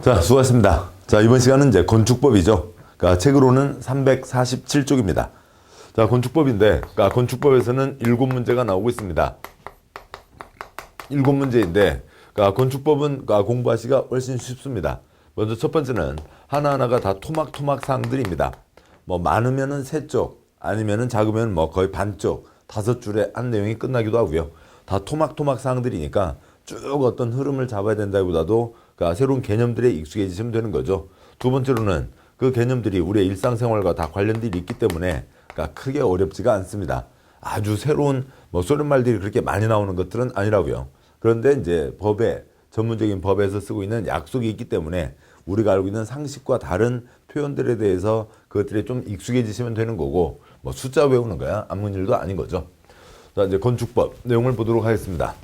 자, 수고하셨습니다. 자, 이번 시간은 이제 건축법이죠. 그러니까 책으로는 347쪽입니다. 자, 건축법인데, 그러니까 건축법에서는 7문제가 나오고 있습니다. 7문제인데, 그러니까 건축법은 그러니까 공부하시기가 훨씬 쉽습니다. 먼저 첫 번째는 하나하나가 다 토막토막 사항들입니다. 뭐 많으면은 3쪽, 아니면은 작으면 뭐 거의 반쪽, 5줄에 한 내용이 끝나기도 하고요. 다 토막토막 사항들이니까 쭉 어떤 흐름을 잡아야 된다기보다도 그러니까 새로운 개념들에 익숙해지시면 되는 거죠. 두 번째로는 그 개념들이 우리의 일상생활과 다 관련들이 있기 때문에 그러니까 크게 어렵지가 않습니다. 아주 새로운 뭐 쏘는 말들이 그렇게 많이 나오는 것들은 아니라고요. 그런데 이제 전문적인 법에서 쓰고 있는 약속이 있기 때문에 우리가 알고 있는 상식과 다른 표현들에 대해서 그것들이 좀 익숙해지시면 되는 거고, 뭐 숫자 외우는 거야 아무 일도 아닌 거죠. 자, 이제 건축법 내용을 보도록 하겠습니다.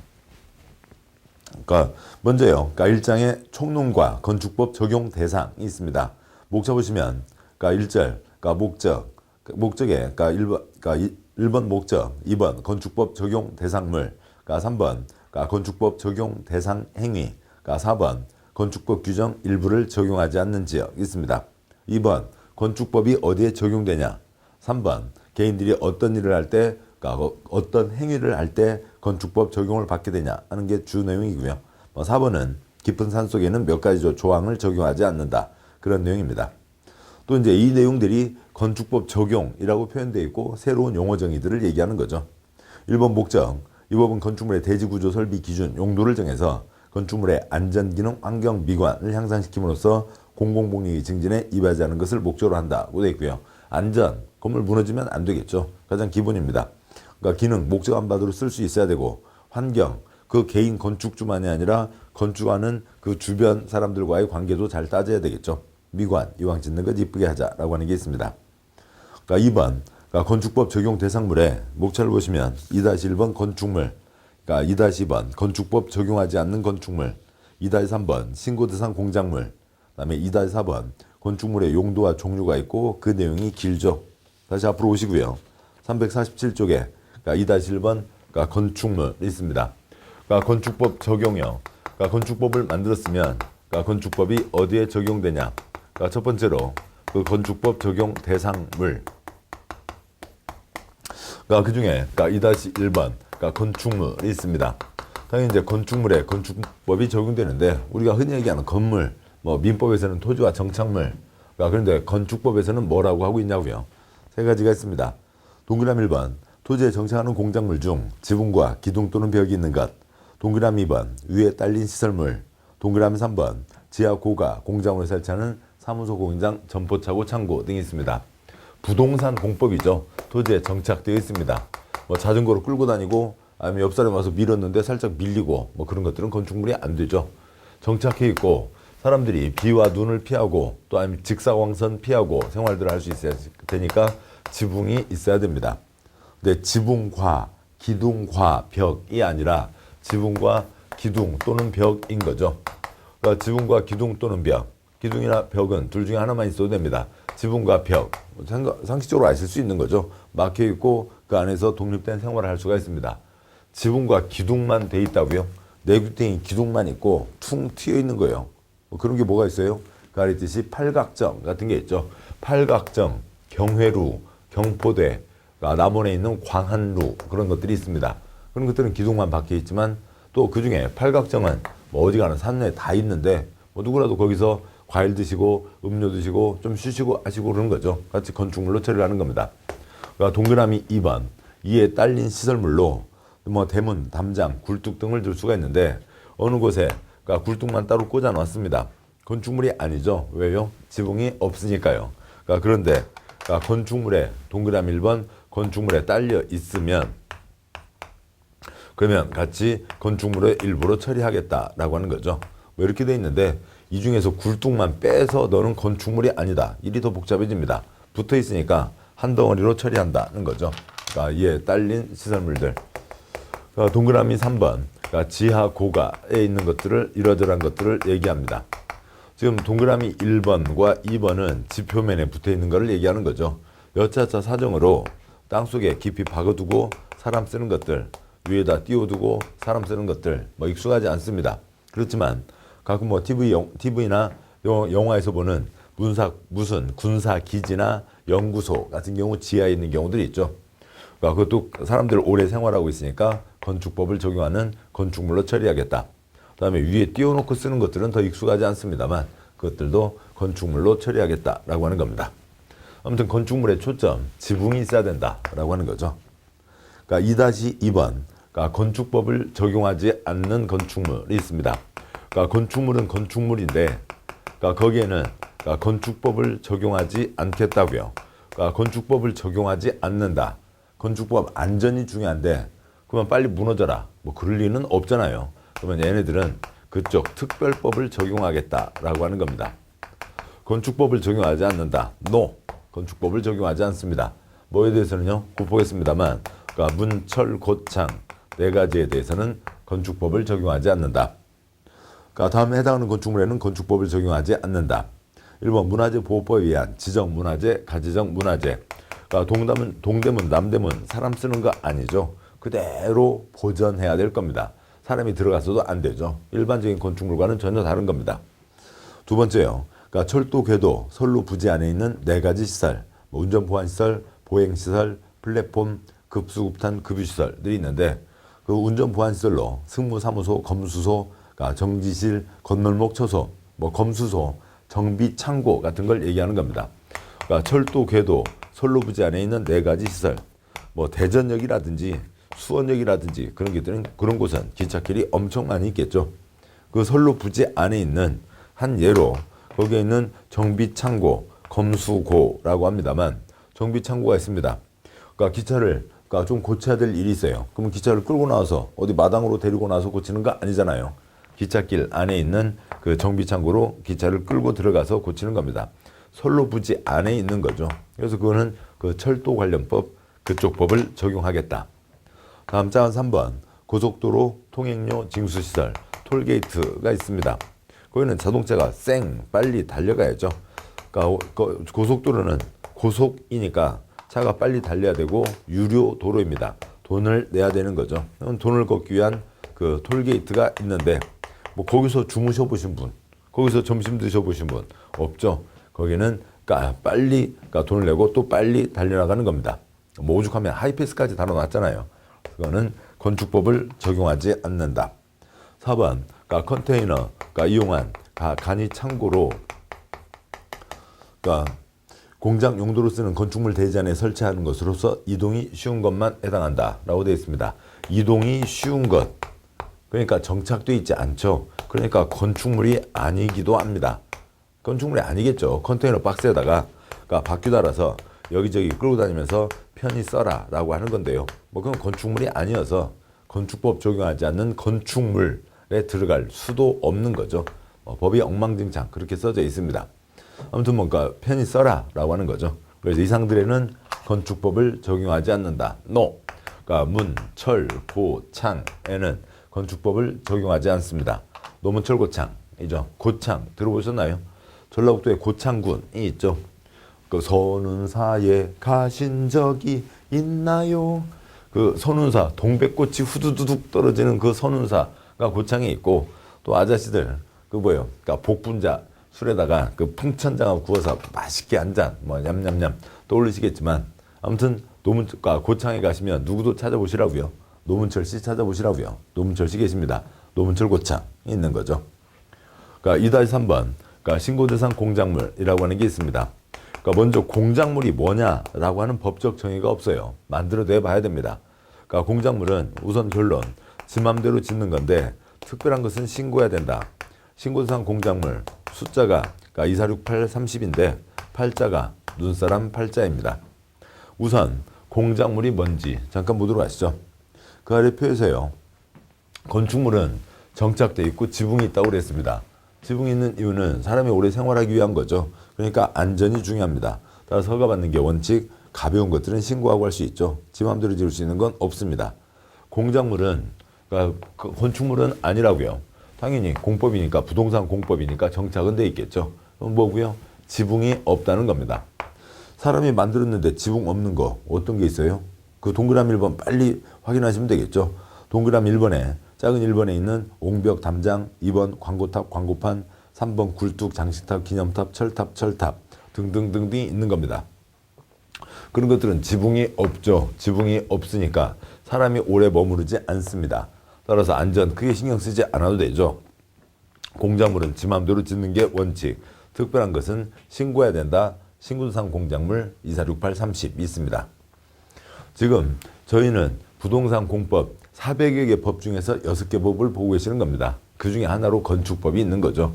그러니까 먼저요. 그러니까 1장에 총론과 건축법 적용 대상이 있습니다. 목차 보시면 그러니까 1절 그러니까 목적에 그러니까 1번 목적, 2번 건축법 적용 대상물, 그러니까 3번 그러니까 건축법 적용 대상 행위, 그러니까 4번 건축법 규정 일부를 적용하지 않는 지역 있습니다. 2번 건축법이 어디에 적용되냐, 3번 개인들이 어떤 일을 할 때, 그러니까 어떤 행위를 할 때 건축법 적용을 받게 되냐 하는 게 주 내용이고요. 4번은 깊은 산 속에는 몇 가지 조항을 적용하지 않는다, 그런 내용입니다. 또 이제 이 내용들이 건축법 적용이라고 표현되어 있고 새로운 용어 정의들을 얘기하는 거죠. 1번 목적, 이 법은 건축물의 대지구조 설비 기준 용도를 정해서 건축물의 안전기능 환경 미관을 향상시킴으로써 공공복리 증진에 이바지 하는 것을 목적으로 한다고 되어 있고요. 안전, 건물 무너지면 안 되겠죠. 가장 기본입니다. 그러니까 기능, 목적 안바도로 쓸 수 있어야 되고, 환경, 그 개인 건축주만이 아니라 건축하는 그 주변 사람들과의 관계도 잘 따져야 되겠죠. 미관, 이왕 짓는 것 이쁘게 하자라고 하는 게 있습니다. 그러니까 2번, 그러니까 건축법 적용 대상물에 목차를 보시면 2-1번 건축물, 그러니까 2-2번 건축법 적용하지 않는 건축물, 2-3번 신고 대상 공작물, 그다음에 2-4번 건축물의 용도와 종류가 있고 그 내용이 길죠. 다시 앞으로 오시고요. 347쪽에 그러니까 2-1번 그러니까 건축물이 있습니다. 그러니까 건축법 적용형, 그러니까 건축법을 만들었으면 그러니까 건축법이 어디에 적용되냐. 그러니까 첫 번째로 그 건축법 적용 대상물. 그러니까 그 중에 그러니까 2-1번 그러니까 건축물이 있습니다. 당연히 이제 건축물에 건축법이 적용되는데 우리가 흔히 얘기하는 건물, 뭐 민법에서는 토지와 정착물, 그러니까 그런데 건축법에서는 뭐라고 하고 있냐고요. 3가지가 있습니다. 동그라미 1번 토지에 정착하는 공작물 중 지붕과 기둥 또는 벽이 있는 것. 동그라미 2번 위에 딸린 시설물. 동그라미 3번 지하 고가 공장으로 설치하는 사무소 공장 점포차고 창고 등이 있습니다. 부동산 공법이죠. 토지에 정착되어 있습니다. 뭐 자전거로 끌고 다니고 아니면 옆 사람이 와서 밀었는데 살짝 밀리고 뭐 그런 것들은 건축물이 안 되죠. 정착해 있고 사람들이 비와 눈을 피하고 또 아니면 직사광선 피하고 생활들을 할 수 있어야 되니까 지붕이 있어야 됩니다. 근데 지붕과 기둥과 벽이 아니라 지붕과 기둥 또는 벽인 거죠. 그러니까 지붕과 기둥 또는 벽, 기둥이나 벽은 둘 중에 하나만 있어도 됩니다. 지붕과 벽, 상식적으로 아실 수 있는 거죠. 막혀 있고 그 안에서 독립된 생활을 할 수가 있습니다. 지붕과 기둥만 돼 있다고요? 내구탱이 기둥만 있고 퉁 튀어 있는 거예요. 그런 게 뭐가 있어요? 가리듯이 팔각정 같은 게 있죠. 팔각정, 경회루, 경포대, 남원에 있는 광한루, 그런 것들이 있습니다. 그런 것들은 기둥만 박혀 있지만 또 그 중에 팔각정은 뭐 어지간한 산에 다 있는데 뭐 누구라도 거기서 과일 드시고 음료 드시고 좀 쉬시고 하시고 그러는 거죠. 같이 건축물로 처리를 하는 겁니다. 그러니까 동그라미 2번 이에 딸린 시설물로 뭐 대문, 담장, 굴뚝 등을 들 수가 있는데 어느 곳에 그러니까 굴뚝만 따로 꽂아 놨습니다. 건축물이 아니죠. 왜요? 지붕이 없으니까요. 그러니까 그런데 그러니까 건축물에 동그라미 1번 건축물에 딸려 있으면 그러면 같이 건축물의 일부로 처리하겠다라고 하는 거죠. 뭐 이렇게 돼 있는데 이 중에서 굴뚝만 빼서 너는 건축물이 아니다. 일이 더 복잡해집니다. 붙어 있으니까 한 덩어리로 처리한다는 거죠. 그러니까 이에 딸린 시설물들. 그러니까 동그라미 3번 그러니까 지하 고가에 있는 것들을 이러저러한 것들을 얘기합니다. 지금 동그라미 1번과 2번은 지표면에 붙어 있는 것을 얘기하는 거죠. 여차차 사정으로 땅속에 깊이 박아두고 사람 쓰는 것들, 위에다 띄워두고 사람 쓰는 것들 뭐 익숙하지 않습니다. 그렇지만 가끔 뭐 TV나 영화에서 보는 무슨 군사 기지나 연구소 같은 경우 지하에 있는 경우들이 있죠. 그러니까 그것도 사람들 오래 생활하고 있으니까 건축법을 적용하는 건축물로 처리하겠다. 그다음에 위에 띄워놓고 쓰는 것들은 더 익숙하지 않습니다만 그것들도 건축물로 처리하겠다라고 하는 겁니다. 아무튼 건축물의 초점, 지붕이 있어야 된다라고 하는 거죠. 그러니까 2-2번, 그러니까 건축법을 적용하지 않는 건축물이 있습니다. 그러니까 건축물은 건축물인데, 그러니까 거기에는 그러니까 건축법을 적용하지 않겠다고요. 그러니까 건축법을 적용하지 않는다. 건축법 안전이 중요한데, 그러면 빨리 무너져라. 뭐 그럴 리는 없잖아요. 그러면 얘네들은 그쪽 특별법을 적용하겠다라고 하는 겁니다. 건축법을 적용하지 않는다. NO. 건축법을 적용하지 않습니다. 뭐에 대해서는요? 곧 보겠습니다만, 그러니까 문, 철, 고창 네 가지에 대해서는 건축법을 적용하지 않는다. 그러니까 다음에 해당하는 건축물에는 건축법을 적용하지 않는다. 1번 문화재보호법에 의한 지정문화재, 가지정문화재. 그러니까 동대문, 남대문 사람 쓰는 거 아니죠. 그대로 보존해야 될 겁니다. 사람이 들어가서도 안 되죠. 일반적인 건축물과는 전혀 다른 겁니다. 두 번째요. 그러니까 철도, 궤도, 선로, 부지 안에 있는 네 가지 시설, 운전보안시설, 보행시설, 플랫폼, 급수급탄, 급유시설들이 있는데 그 운전보안시설로 승무사무소, 검수소, 그러니까 정지실, 건널목 처소, 뭐 검수소, 정비창고 같은 걸 얘기하는 겁니다. 그러니까 철도, 궤도, 선로, 부지 안에 있는 네 가지 시설, 뭐 대전역이라든지 수원역이라든지 그런 곳은 기찻길이 엄청 많이 있겠죠. 그 선로, 부지 안에 있는 한 예로 거기에 있는 정비창고, 검수고라고 합니다만 정비창고가 있습니다. 그러니까 기차를 좀 고쳐야 될 일이 있어요. 그러면 기차를 끌고 나와서 어디 마당으로 데리고 나와서 고치는 거 아니잖아요. 기찻길 안에 있는 그 정비창고로 기차를 끌고 들어가서 고치는 겁니다. 선로, 부지 안에 있는 거죠. 그래서 그거는 그 철도 관련법 그쪽 법을 적용하겠다. 다음 짝은 3번 고속도로 통행료 징수시설 톨게이트가 있습니다. 거기는 자동차가 빨리 달려가야죠. 그러니까 고속도로는 고속이니까 차가 빨리 달려야 되고 유료 도로입니다. 돈을 내야 되는 거죠. 돈을 걷기 위한 그 톨게이트가 있는데 뭐 거기서 주무셔 보신 분, 거기서 점심 드셔 보신 분 없죠. 거기는 빨리 돈을 내고 또 빨리 달려나가는 겁니다. 뭐 오죽하면 하이패스까지 달아놨잖아요. 그거는 건축법을 적용하지 않는다. 4번 컨테이너 이용한 간이 창고로 공장 용도로 쓰는 건축물 대지 안에 설치하는 것으로서 이동이 쉬운 것만 해당한다라고 되어 있습니다. 이동이 쉬운 것, 그러니까 정착되어 있지 않죠. 그러니까 건축물이 아니기도 합니다. 건축물이 아니겠죠. 컨테이너 박스에다가 바퀴 달아서 여기저기 끌고 다니면서 편히 써라 라고 하는 건데요. 뭐 그건 건축물이 아니어서 건축법 적용하지 않는 건축물에 들어갈 수도 없는 거죠. 법이 엉망진창 그렇게 써져 있습니다. 아무튼 뭔가 편히 써라 라고 하는 거죠. 그래서 이상들에는 건축법을 적용하지 않는다. NO. 그러니까 문, 철, 고, 창에는 건축법을 적용하지 않습니다. 노문철 고창이죠. 고창 들어보셨나요? 전라북도에 고창군이 있죠. 그 선운사에 가신 적이 있나요? 그 선운사 동백꽃이 후두두둑 떨어지는 그 선운사가 고창에 있고 또 아저씨들 그러니까 복분자 술에다가 그 풍천장어 구워서 맛있게 한 잔 뭐 냠냠냠 떠올리시겠지만 아무튼 고창에 가시면 누구도 찾아보시라고요. 노문철 씨 찾아보시라고요. 노문철 씨 계십니다. 노문철 고창이 있는 거죠. 그러니까 2-3번 신고대상 공작물이라고 하는 게 있습니다. 그러니까 먼저 공작물이 뭐냐라고 하는 법적 정의가 없어요. 만들어내 봐야 됩니다. 그러니까 공작물은 우선 결론 지 맘대로 짓는 건데 특별한 것은 신고해야 된다. 신고대상 공작물 숫자가 2468 30인데 팔자가 눈사람 팔자입니다. 우선 공작물이 뭔지 잠깐 보도록 하시죠. 그 아래 표에서요. 건축물은 정착되어 있고 지붕이 있다고 그랬습니다. 지붕이 있는 이유는 사람이 오래 생활하기 위한 거죠. 그러니까 안전이 중요합니다. 따라서 허가받는 게 원칙, 가벼운 것들은 신고하고 할 수 있죠. 지 맘대로 지을 수 있는 건 없습니다. 공작물은, 건축물은 아니라고요. 당연히 공법이니까, 부동산 공법이니까 정착은 돼 있겠죠. 그럼 뭐고요? 지붕이 없다는 겁니다. 사람이 만들었는데 지붕 없는 거 어떤 게 있어요? 그 동그라미 1번 빨리 확인하시면 되겠죠. 동그라미 1번에 작은 1번에 있는 옹벽 담장, 2번 광고탑, 광고판, 3번 굴뚝, 장식탑, 기념탑, 철탑 등등등등이 있는 겁니다. 그런 것들은 지붕이 없죠. 지붕이 없으니까 사람이 오래 머무르지 않습니다. 따라서 안전 크게 신경 쓰지 않아도 되죠. 공작물은 지 맘대로 짓는 게 원칙. 특별한 것은 신고해야 된다. 신고상 공작물 2468-30 있습니다. 지금 저희는 부동산 공법 400여 개 법 중에서 6개 법을 보고 계시는 겁니다. 그 중에 하나로 건축법이 있는 거죠.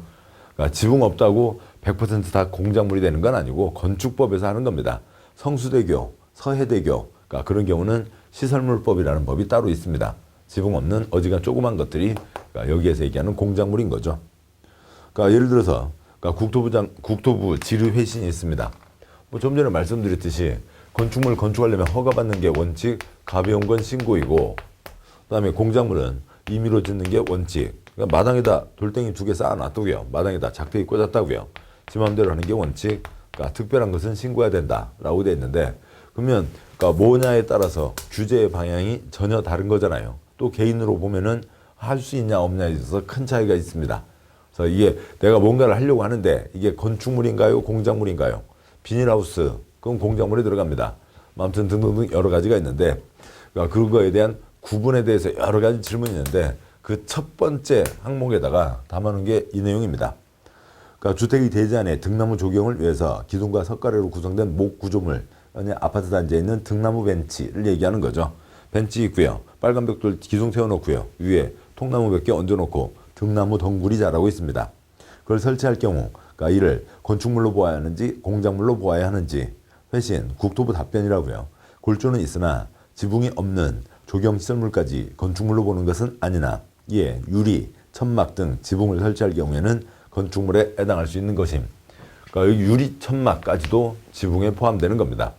그러니까 지붕 없다고 100% 다 공작물이 되는 건 아니고 건축법에서 하는 겁니다. 성수대교, 서해대교 그런 경우는 시설물법이라는 법이 따로 있습니다. 지붕 없는 어지간 조그만 것들이 여기에서 얘기하는 공작물인 거죠. 예를 들어서 국토부 지르회신이 있습니다. 좀 전에 말씀드렸듯이 건축물 건축하려면 허가받는 게 원칙, 가벼운 건 신고이고, 그다음에 공작물은 임의로 짓는 게 원칙. 그러니까 마당에다 돌덩이 2개 쌓아놨다고요. 마당에다 작대기 꽂았다고요. 지 맘대로 하는 게 원칙. 특별한 것은 신고해야 된다라고 되어 있는데, 그러면 뭐냐에 따라서 규제의 방향이 전혀 다른 거잖아요. 또 개인으로 보면은 할 수 있냐 없냐에 있어서 큰 차이가 있습니다. 그래서 이게 내가 뭔가를 하려고 하는데 이게 건축물인가요, 공작물인가요? 비닐하우스, 그건 공작물에 들어갑니다. 아무튼 등등등 여러 가지가 있는데, 그거에 대한 구분에 대해서 여러 가지 질문이 있는데 그 첫 번째 항목에다가 담아놓은 게 이 내용입니다. 주택이 되지 않아 등나무 조경을 위해서 기둥과 석가래로 구성된 목 구조물, 아파트 단지에 있는 등나무 벤치를 얘기하는 거죠. 벤치 있고요. 빨간 벽돌 기둥 세워놓고요. 위에 통나무 몇 개 얹어놓고 등나무 덩굴이 자라고 있습니다. 그걸 설치할 경우 이를 건축물로 보아야 하는지 공작물로 보아야 하는지 회신 국토부 답변이라고요. 골조는 있으나 지붕이 없는 조경시설물까지 건축물로 보는 것은 아니나 이에 유리, 천막 등 지붕을 설치할 경우에는 건축물에 해당할 수 있는 것임. 여기 유리, 천막까지도 지붕에 포함되는 겁니다.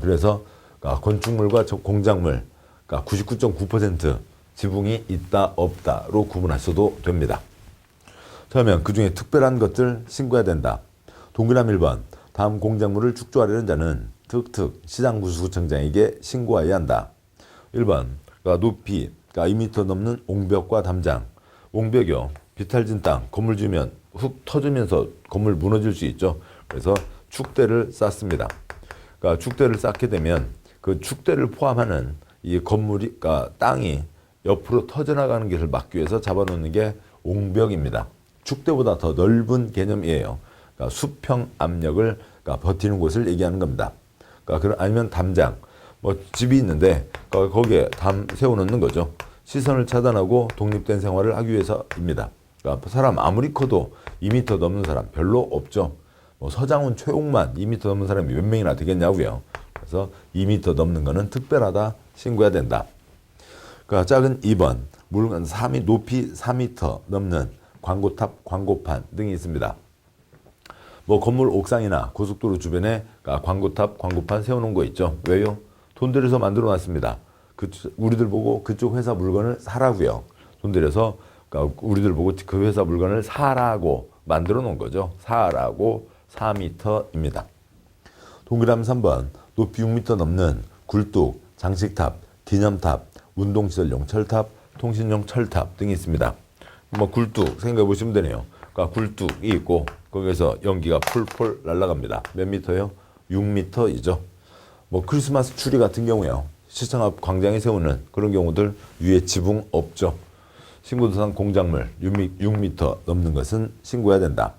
그래서 건축물과 공작물 99.9% 지붕이 있다 없다로 구분하셔도 됩니다. 그러면 그 중에 특별한 것들 신고해야 된다. 동그라미 1번 다음 공작물을 축조하려는 자는 특특 시장구청장에게 신고해야 한다. 1번 높이 2m 넘는 옹벽과 담장. 옹벽이요. 비탈진 땅 건물 지으면 훅 터지면서 건물 무너질 수 있죠. 그래서 축대를 쌓습니다. 축대를 쌓게 되면 그 축대를 포함하는 이 건물이 땅이 옆으로 터져나가는 것을 막기 위해서 잡아놓는 게 옹벽입니다. 축대보다 더 넓은 개념이에요. 수평 압력을 버티는 곳을 얘기하는 겁니다. 아니면 담장, 집이 있는데 거기에 담 세워놓는 거죠. 시선을 차단하고 독립된 생활을 하기 위해서입니다. 사람 아무리 커도 2m 넘는 사람 별로 없죠. 서장훈, 최홍만 2m 넘는 사람이 몇 명이나 되겠냐고요. 그래서 2m 넘는 거는 특별하다, 신고해야 된다. 작은 2번 물건 높이 4m 넘는 광고탑, 광고판 등이 있습니다. 건물 옥상이나 고속도로 주변에 광고탑, 광고판 세워놓은 거 있죠. 왜요? 돈 들여서 만들어 놨습니다. 우리들 보고 그쪽 회사 물건을 사라고요. 돈 들여서 우리들 보고 그 회사 물건을 사라고 만들어 놓은 거죠. 사라고 4m입니다. 동그라미 3번 높이 6m 넘는 굴뚝, 장식탑, 기념탑, 운동시설용 철탑, 통신용 철탑 등이 있습니다. 굴뚝 생각해 보시면 되네요. 굴뚝이 있고 거기에서 연기가 풀풀 날아갑니다. 몇 미터요? 6m이죠. 크리스마스 추리 같은 경우요. 시청 앞 광장에 세우는 그런 경우들 위에 지붕 없죠. 신고대상 공작물 6m 넘는 것은 신고해야 된다.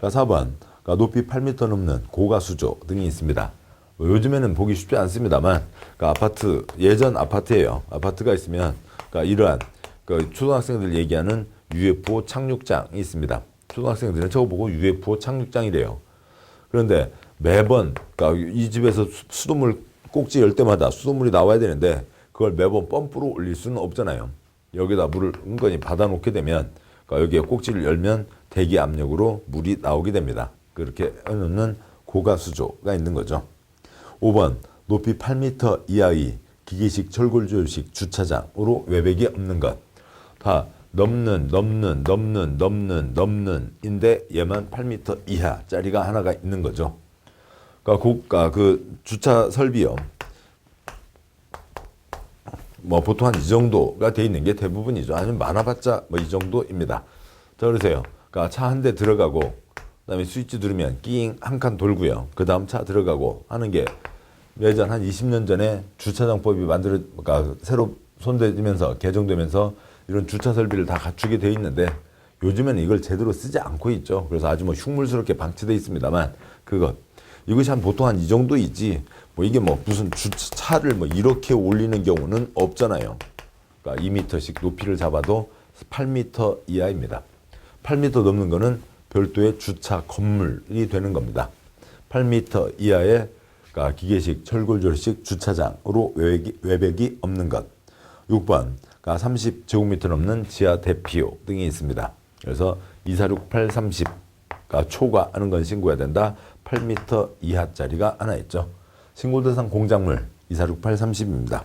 4번 높이 8m 넘는 고가수조 등이 있습니다. 요즘에는 보기 쉽지 않습니다만 아파트, 예전 아파트예요. 아파트가 있으면 이러한 초등학생들 얘기하는 UFO 착륙장이 있습니다. 초등학생들은 저거 보고 UFO 착륙장이래요. 그런데 매번 이 집에서 수돗물 꼭지 열 때마다 수돗물이 나와야 되는데 그걸 매번 펌프로 올릴 수는 없잖아요. 여기다 물을 은근히 받아놓게 되면 여기에 꼭지를 열면 대기 압력으로 물이 나오게 됩니다. 그렇게 해놓는 고가수조가 있는 거죠. 5번 높이 8m 이하의 기계식 철골조식 주차장으로 외벽이 없는 것. 다 넘는 인데 얘만 8m 이하짜리가 하나가 있는 거죠. 그 주차 설비요. 보통 한 이 정도가 돼 있는 게 대부분이죠. 아니면 많아봤자 이 정도입니다. 자, 그러세요. 그러니까 차 한 대 들어가고 그다음에 스위치 누르면 낑 한 칸 돌고요. 그 다음 차 들어가고 하는 게 예전 한 20년 전에 주차장법이 그러니까 새로 손대면서 개정되면서 이런 주차 설비를 다 갖추게 돼 있는데 요즘에는 이걸 제대로 쓰지 않고 있죠. 그래서 아주 뭐 흉물스럽게 방치돼 있습니다만 이것이 한 보통 한 이 정도이지 뭐 이게 뭐 무슨 차를 뭐 이렇게 올리는 경우는 없잖아요. 그러니까 2m씩 높이를 잡아도 8m 이하입니다. 8m 넘는 거는 별도의 주차 건물이 되는 겁니다. 8m 이하의 그러니까 기계식 철골조리식 주차장으로 외벽이 없는 것. 6번 30제곱미터 넘는 지하 대피소 등이 있습니다. 그래서 246-830 초과하는 건 신고해야 된다. 8m 이하짜리가 하나 있죠. 신고 대상 공작물 246-830입니다.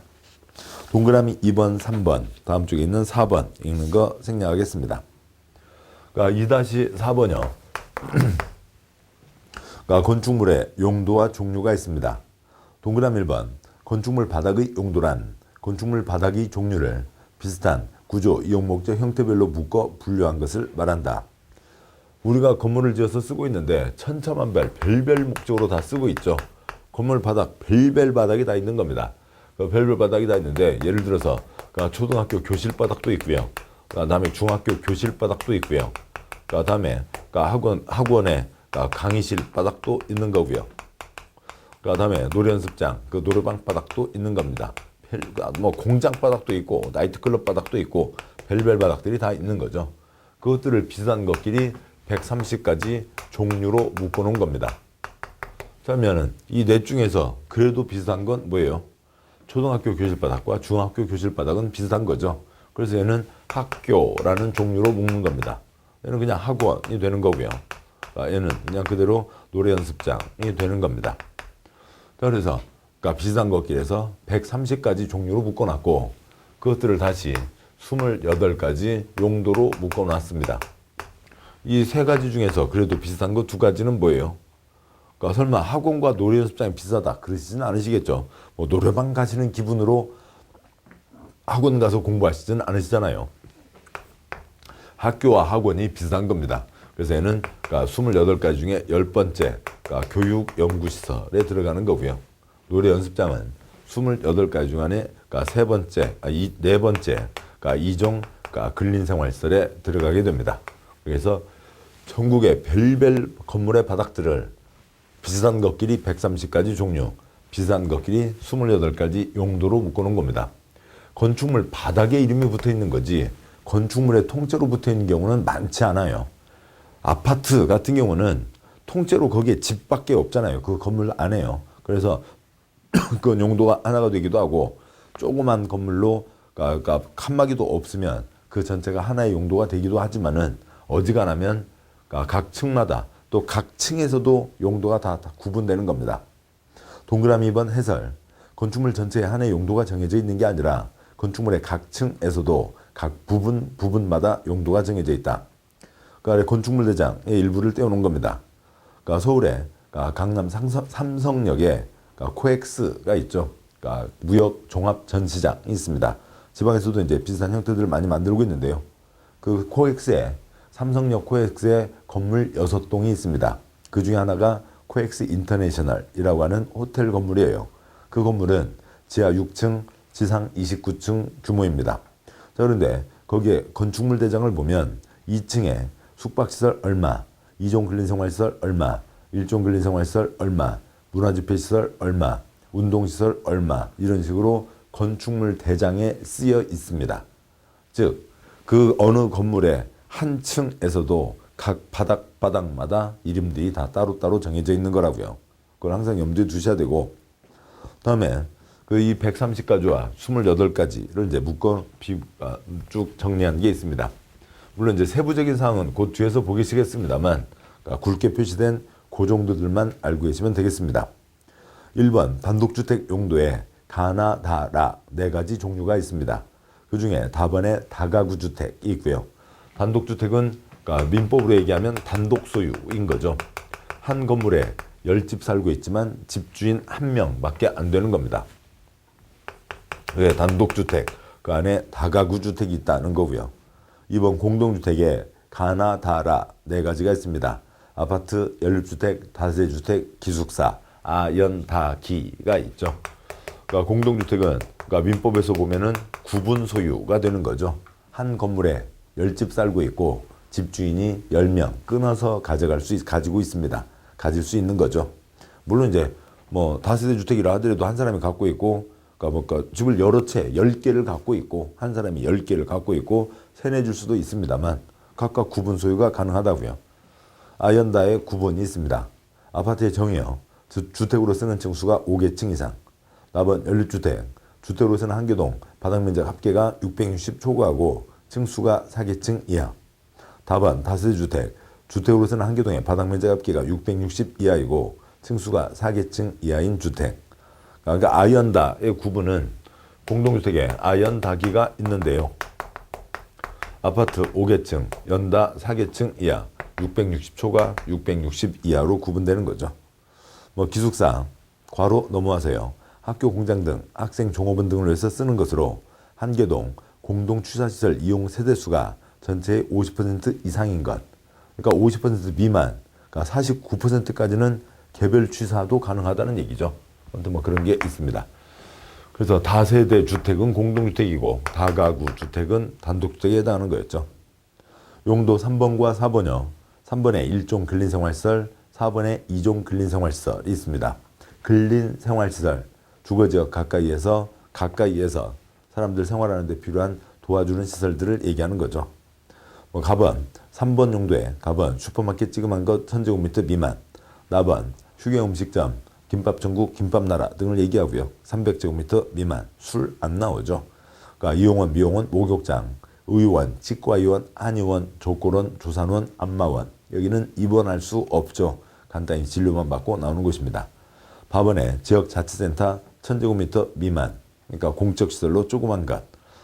동그라미 2번, 3번 다음 쪽에 있는 4번 읽는 거 생략하겠습니다. 그러니까 2-4번이요. 그러니까 건축물의 용도와 종류가 있습니다. 동그라미 1번 건축물 바닥의 용도란 건축물 바닥의 종류를 비슷한 구조, 이용 목적, 형태별로 묶어 분류한 것을 말한다. 우리가 건물을 지어서 쓰고 있는데 천차만별, 별별 목적으로 다 쓰고 있죠. 건물 바닥, 별별 바닥이 다 있는 겁니다. 그 별별 바닥이 다 있는데 예를 들어서 초등학교 교실 바닥도 있고요. 그다음에 중학교 교실 바닥도 있고요. 그다음에 학원에 강의실 바닥도 있는 거고요. 그다음에 노래 연습장, 노래방 바닥도 있는 겁니다. 뭐 공장 바닥도 있고 나이트클럽 바닥도 있고 별별 바닥들이 다 있는 거죠. 그것들을 비슷한 것끼리 130가지 종류로 묶어 놓은 겁니다. 그러면은 이 넷 중에서 그래도 비슷한 건 뭐예요? 초등학교 교실 바닥과 중학교 교실 바닥은 비슷한 거죠. 그래서 얘는 학교라는 종류로 묶는 겁니다. 얘는 그냥 학원이 되는 거고요. 얘는 그냥 그대로 노래 연습장이 되는 겁니다. 그래서 비슷한 것끼리에서 130가지 종류로 묶어놨고 그것들을 다시 28가지 용도로 묶어놨습니다. 이 세 가지 중에서 그래도 비슷한 거 두 가지는 뭐예요? 그러니까 설마 학원과 노래 연습장이 비슷하다 그러시지는 않으시겠죠. 뭐 노래방 가시는 기분으로 학원 가서 공부하시지는 않으시잖아요. 학교와 학원이 비슷한 겁니다. 그래서 얘는 28가지 중에 10번째 교육연구시설에 들어가는 거고요. 노래 연습장은 28가지 중 안에 네 번째 이종 근린생활시설에 들어가게 됩니다. 그래서 전국의 별별 건물의 바닥들을 비슷한 것끼리 130가지 종류, 비슷한 것끼리 28가지 용도로 묶어놓은 겁니다. 건축물 바닥에 이름이 붙어 있는 거지 건축물에 통째로 붙어 있는 경우는 많지 않아요. 아파트 같은 경우는 통째로 거기에 집밖에 없잖아요. 그 건물 안에요. 그래서 그 용도가 하나가 되기도 하고 조그만 건물로 칸막이도 없으면 그 전체가 하나의 용도가 되기도 하지만은 어지간하면 각 층마다 또 각 층에서도 용도가 다 구분되는 겁니다. 동그라미 2번 해설. 건축물 전체에 하나의 용도가 정해져 있는 게 아니라 건축물의 각 층에서도 각 부분마다 용도가 정해져 있다. 그러니까 건축물 대장의 일부를 떼어놓은 겁니다. 그러니까 서울에 강남 삼성역에 코엑스가 있죠. 무역 종합 전시장이 있습니다. 지방에서도 이제 비슷한 형태들을 많이 만들고 있는데요. 그 삼성역 코엑스에 건물 6동이 있습니다. 그 중에 하나가 코엑스 인터내셔널이라고 하는 호텔 건물이에요. 그 건물은 지하 6층, 지상 29층 규모입니다. 자, 그런데 거기에 건축물 대장을 보면 2층에 숙박시설 얼마, 2종 근린생활시설 얼마, 1종 근린생활시설 얼마, 문화집회시설 얼마, 운동시설 얼마 이런 식으로 건축물 대장에 쓰여 있습니다. 즉, 그 어느 건물의 한 층에서도 각 바닥마다 이름들이 다 따로따로 정해져 있는 거라고요. 그걸 항상 염두에 두셔야 되고 다음에 이 130가지와 28가지를 이제 묶어 쭉 정리한 게 있습니다. 물론 이제 세부적인 사항은 그 뒤에서 보시겠습니다만 굵게 표시된 그 정도들만 알고 계시면 되겠습니다. 1번 단독주택 용도에 가나, 다라 4가지 종류가 있습니다. 그 중에 다번에 다가구 주택이 있고요. 단독주택은 민법으로 얘기하면 단독 소유인 거죠. 한 건물에 10집 살고 있지만 집주인 1명밖에 안 되는 겁니다. 그게 단독주택, 그 안에 다가구 주택이 있다는 거고요. 2번 공동주택에 가나다라 네 가지가 있습니다. 아파트, 연립주택, 다세주택, 기숙사, 아연다기가 있죠. 그러니까 공동주택은 그러니까 민법에서 보면은 구분 소유가 되는 거죠. 한 건물에 10집 살고 있고 집주인이 10명 끊어서 가지고 있습니다. 가질 수 있는 거죠. 물론 이제 뭐 다세대 주택이라 하더라도 한 사람이 갖고 있고 그러니까 집을 여러 채 10개를 갖고 있고 한 사람이 10개를 갖고 있고 세내줄 수도 있습니다만 각각 구분 소유가 가능하다고요. 아연다의 구분이 있습니다. 아파트의 정의요. 주택으로 쓰는 층수가 5개층 이상. 답은 연립주택. 주택으로 쓰는 한 개동 바닥면적 합계가 660 초과하고 층수가 4개층 이하. 답은 다세대주택. 주택으로 쓰는 한 개동의 바닥면적 합계가 660 이하이고 층수가 4개층 이하인 주택. 그러니까 아연다의 구분은 공동주택에 아연다기가 있는데요. 아파트 5개층, 연다 4개층 이하, 660초가 660 이하로 구분되는 거죠. 뭐 기숙사, 괄호 넘어와서요. 학교, 공장 등 학생 종업원 등을 위해서 쓰는 것으로 한 개동 공동 취사시설 이용 세대수가 전체의 50% 이상인 것. 그러니까 50% 미만, 그러니까 49%까지는 개별 취사도 가능하다는 얘기죠. 아무튼 뭐 그런 게 있습니다. 그래서 다세대 주택은 공동주택이고 다가구 주택은 단독주택에 해당하는 거였죠. 용도 3번과 4번요. 3번에 1종 근린생활시설, 4번에 2종 근린생활시설이 있습니다. 근린생활시설, 주거지역 가까이에서 사람들 생활하는 데 필요한 도와주는 시설들을 얘기하는 거죠. 뭐 갑은 3번 용도에 갑은 슈퍼마켓 찌그만 것 1000제곱미터 미만, 나번 휴게음식점, 김밥천국, 김밥나라 등을 얘기하고요. 300제곱미터 미만, 술 안 나오죠. 그러니까 이용원, 미용원, 목욕장, 의원, 치과의원, 한의원, 족골원, 조산원, 안마원. 여기는 입원할 수 없죠. 간단히 진료만 받고 나오는 곳입니다. 밥원에 지역자치센터 1000제곱미터 미만, 그러니까 공적시설로 조그만 것.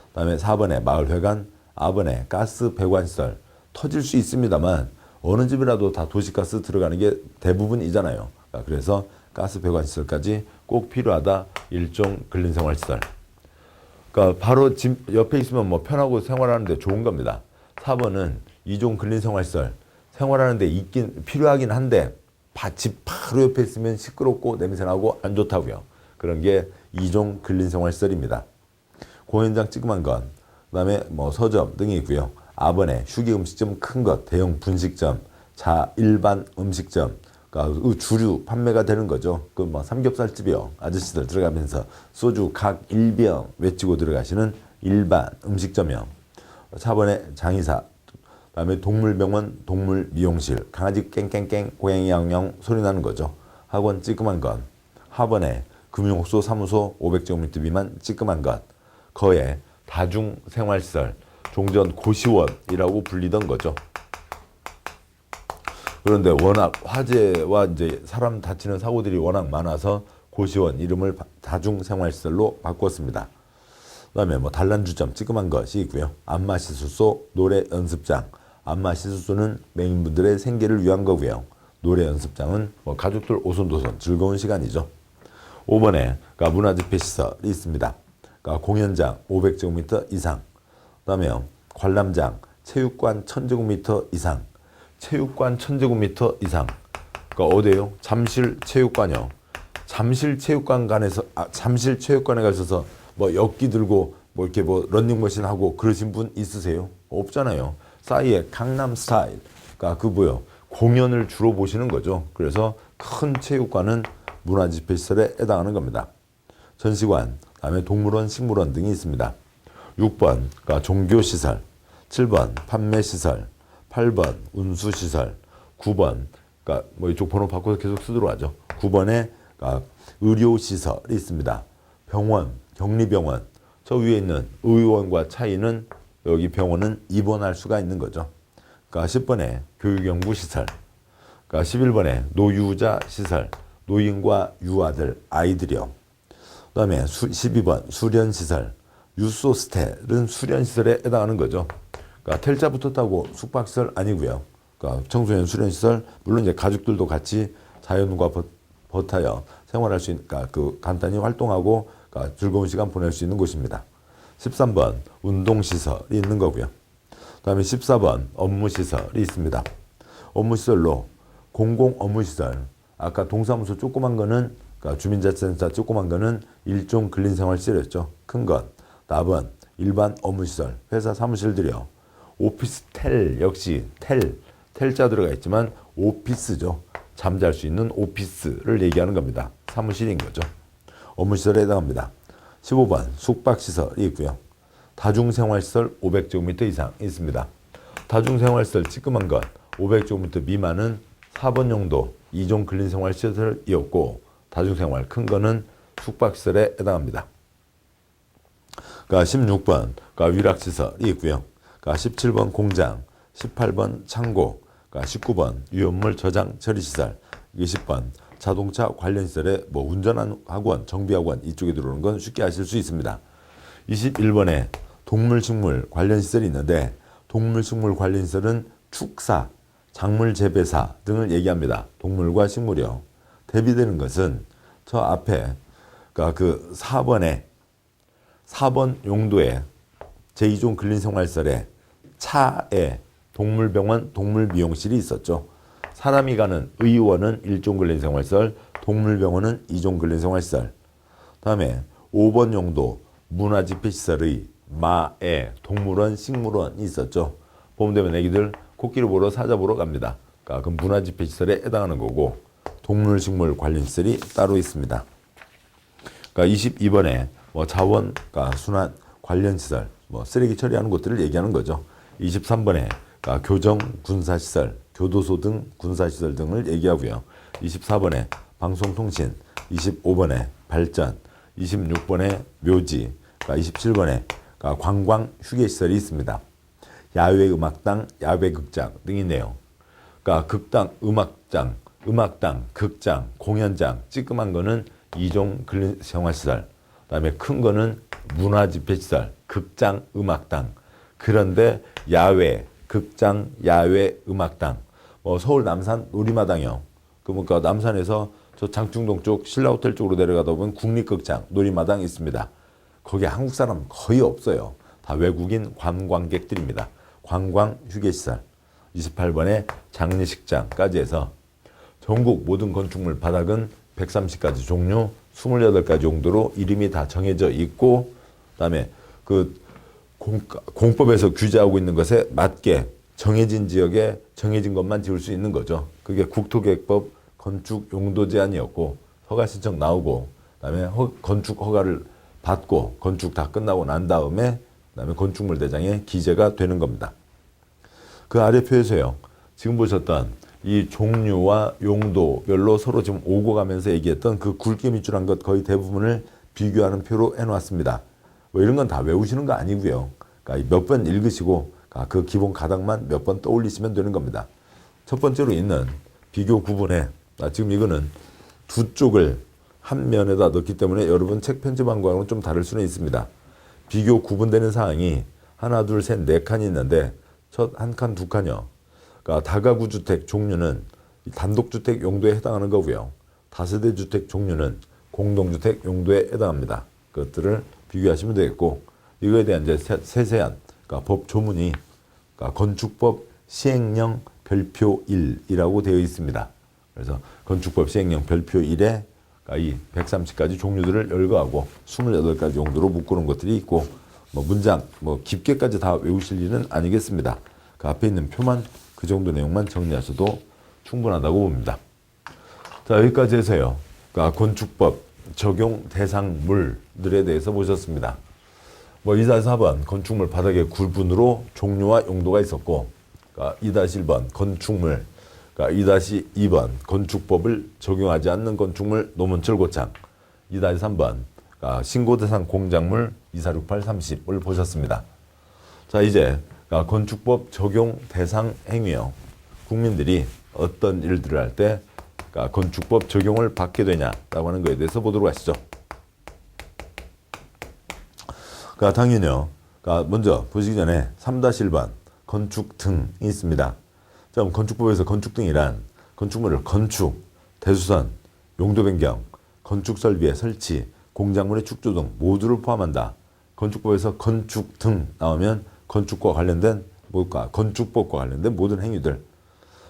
그다음에 4번에 마을회관, 아번에 가스 배관시설. 터질 수 있습니다만 어느 집이라도 다 도시가스 들어가는 게 대부분이잖아요. 그래서 가스 배관시설까지 꼭 필요하다. 일종 근린생활시설. 그러니까 바로 집 옆에 있으면 뭐 편하고 생활하는데 좋은 겁니다. 4번은 2종 근린생활시설. 생활하는데 있긴 필요하긴 한데 집 바로 옆에 있으면 시끄럽고 냄새나고 안 좋다고요. 그런 게 2종 근린생활시설입니다. 공연장 찌그만 것, 그다음에 뭐 서점 등이 있고요. 아번에 휴게음식점 큰 것, 대형 분식점, 일반 음식점, 그러니까 주류 판매가 되는 거죠. 그 뭐 삼겹살집이요. 아저씨들 들어가면서 소주 각 1병 외치고 들어가시는 일반 음식점이요. 4번에 장의사, 그다음에 동물병원, 동물미용실, 강아지 깽깽깽, 고양이 양양 소리 나는 거죠. 학원 찌끄만 것. 하번에 금융업소, 사무소 500제곱미터 미만 찌끄만 것. 거에 다중생활시설, 종전 고시원이라고 불리던 거죠. 그런데 워낙 화재와 이제 사람 다치는 사고들이 워낙 많아서 고시원 이름을 다중생활시설로 바꿨습니다. 그다음에 뭐 단란주점 찌끄만 것이 있고요. 안마시술소, 노래연습장. 안마시술소는 맹인분들의 생계를 위한 거고요. 노래연습장은 뭐 가족들 오손도손 즐거운 시간이죠. 5번에 그러니까 문화집회시설이 있습니다. 그러니까 공연장 500제곱미터 이상. 그다음에 관람장, 체육관 1000제곱미터 이상. 체육관 1000제곱미터 이상. 그러니까 어디에요? 잠실체육관이요. 잠실체육관에 가셔서 뭐 역기 들고 뭐 이렇게 뭐 런닝머신 하고 그러신 분 있으세요? 없잖아요. 싸이의 강남 스타일. 그러니까 공연을 주로 보시는 거죠. 그래서 큰 체육관은 문화집회시설에 해당하는 겁니다. 전시관, 그다음에 동물원, 식물원 등이 있습니다. 6번, 그러니까 종교시설. 7번, 판매시설. 8번, 운수시설. 9번, 그러니까 뭐 이쪽 번호 바꿔서 계속 쓰도록 하죠. 9번에 그러니까 의료시설이 있습니다. 병원, 격리병원. 저 위에 있는 의원과 차이는 여기 병원은 입원할 수가 있는 거죠. 그러니까 10번에 교육연구시설. 그러니까 11번에 노유자시설. 노인과 유아들, 아이들이요. 그 다음에 12번 수련시설. 유소스텔은 수련시설에 해당하는 거죠. 그러니까 텔자 붙었다고 숙박시설 아니고요. 그러니까 청소년 수련시설, 물론 이제 가족들도 같이 자연과 버타여 생활할 수 있는, 그러니까 간단히 활동하고 즐거운 시간 보낼 수 있는 곳입니다. 13번 운동시설이 있는 거고요. 다음에 14번 업무시설이 있습니다. 업무시설로 공공업무시설, 아까 동사무소 조그만 거는, 그러니까 주민자치센터 조그만 거는 일종 근린생활시설이었죠. 큰 것. 답은 일반 업무시설, 회사 사무실들이요. 오피스텔 역시 텔자 들어가 있지만 오피스죠. 잠잘 수 있는 오피스를 얘기하는 겁니다. 사무실인 거죠. 업무시설에 해당합니다. 15번 숙박시설이 있고요. 다중생활시설 500제곱미터 이상 있습니다. 다중생활시설 찌끄만 것 500제곱미터 미만은 4번 용도 이종 근린생활시설이었고, 다중생활 큰 거는 숙박시설에 해당합니다. 그러니까 16번 그러니까 위락시설이 있고요. 그러니까 17번 공장, 18번 창고, 그러니까 19번 유연물 저장 처리시설, 20번 자동차 관련 시설에 뭐 운전학원, 정비학원 이쪽에 들어오는 건 쉽게 아실 수 있습니다. 21번에 동물식물 관련 시설이 있는데, 동물식물 관련 시설은 축사, 작물 재배사 등을 얘기합니다. 동물과 식물이요. 대비되는 것은 저 앞에 그러니까 그 4번 용도에 제2종 근린생활시설에 차에 동물병원, 동물미용실이 있었죠. 사람이 가는 의원은 1종 근린생활시설, 동물병원은 2종 근린생활시설. 다음에 5번 용도 문화집회시설의 마에 동물원, 식물원이 있었죠. 보면 되면 애기들 코끼리 보러 사자 보러 갑니다. 그러니까 그 문화집회시설에 해당하는 거고, 동물식물 관련시설이 따로 있습니다. 그러니까 22번에 뭐 자원, 그러니까 순환 관련시설, 뭐 쓰레기 처리하는 곳들을 얘기하는 거죠. 23번에 그러니까 교정, 군사시설, 교도소 등 군사시설 등을 얘기하고요. 24번에 방송통신, 25번에 발전, 26번에 묘지, 그러니까 27번에 그러니까 관광 휴게시설이 있습니다. 야외음악당, 야외극장 등이 있네요. 그러니까 극당, 음악당, 극장, 공연장, 찌끄만 거는 2종 근린생활시설, 그다음에 큰 거는 문화집회시설, 극장, 음악당. 그런데 야외, 극장, 야외, 음악당. 뭐 서울 남산 놀이마당이요. 그러니까 남산에서 저 장충동 쪽 신라호텔 쪽으로 내려가다 보면 국립극장, 놀이마당 있습니다. 거기 한국 사람 거의 없어요. 다 외국인 관광객들입니다. 관광 휴게시설. 28번에 장례식장까지 해서 전국 모든 건축물 바닥은 130가지 종류, 28가지 용도로 이름이 다 정해져 있고, 그다음에 그 공법에서 규제하고 있는 것에 맞게 정해진 지역에 정해진 것만 지을 수 있는 거죠. 그게 국토계획법 건축 용도 제한이었고, 허가 신청 나오고, 그다음에 건축 허가를 받고 건축 다 끝나고 난 다음에 그다음에 건축물 대장에 기재가 되는 겁니다. 그 아래 표에서요, 지금 보셨던 이 종류와 용도별로 서로 지금 오고 가면서 얘기했던 그 굵게 밑줄한 것 거의 대부분을 비교하는 표로 해놓았습니다. 뭐 이런 건 다 외우시는 거 아니고요. 그러니까 몇 번 읽으시고 그 기본 가닥만 몇 번 떠올리시면 되는 겁니다. 첫 번째로 있는 비교 구분에 지금 이거는 두 쪽을 한 면에다 넣기 때문에 여러분 책 편집한 거하고는 좀 다를 수는 있습니다. 비교 구분되는 사항이 하나, 둘, 셋, 네 칸이 있는데 첫 한 칸, 두 칸이요. 그러니까 다가구 주택 종류는 단독주택 용도에 해당하는 거고요. 다세대 주택 종류는 공동주택 용도에 해당합니다. 그것들을 비교하시면 되겠고, 이거에 대한 이제 세세한 그러니까 법 조문이 그러니까 건축법 시행령 별표 1이라고 되어 있습니다. 그래서 건축법 시행령 별표 1에 그러니까 이 130가지 종류들을 열거하고 28가지 용도로 묶어놓은 것들이 있고, 뭐 문장 뭐 깊게까지 다 외우실 일은 아니겠습니다. 그 앞에 있는 표만 그 정도 내용만 정리하셔도 충분하다고 봅니다. 자, 여기까지 해서요, 그러니까 건축법 적용 대상물들에 대해서 보셨습니다. 뭐 2-4번 건축물 바닥의 굴분으로 종류와 용도가 있었고, 그러니까 2-1번 건축물, 그러니까 2-2번 건축법을 적용하지 않는 건축물 노문철 고창, 2-3번 그러니까 신고 대상 공작물 2468, 30을 보셨습니다. 자, 이제 그러니까 건축법 적용 대상 행위요. 국민들이 어떤 일들을 할 때 그러니까 건축법 적용을 받게 되냐라고 하는 것에 대해서 보도록 하시죠. 그러니까 당연히요. 그러니까 먼저 보시기 전에 3-1번 건축 등이 있습니다. 자, 건축법에서 건축 등이란 건축물을 건축, 대수선, 용도 변경, 건축 설비의 설치, 공작물의 축조 등 모두를 포함한다. 건축법에서 건축 등 나오면 건축과 관련된 뭘까? 건축법과 관련된 모든 행위들.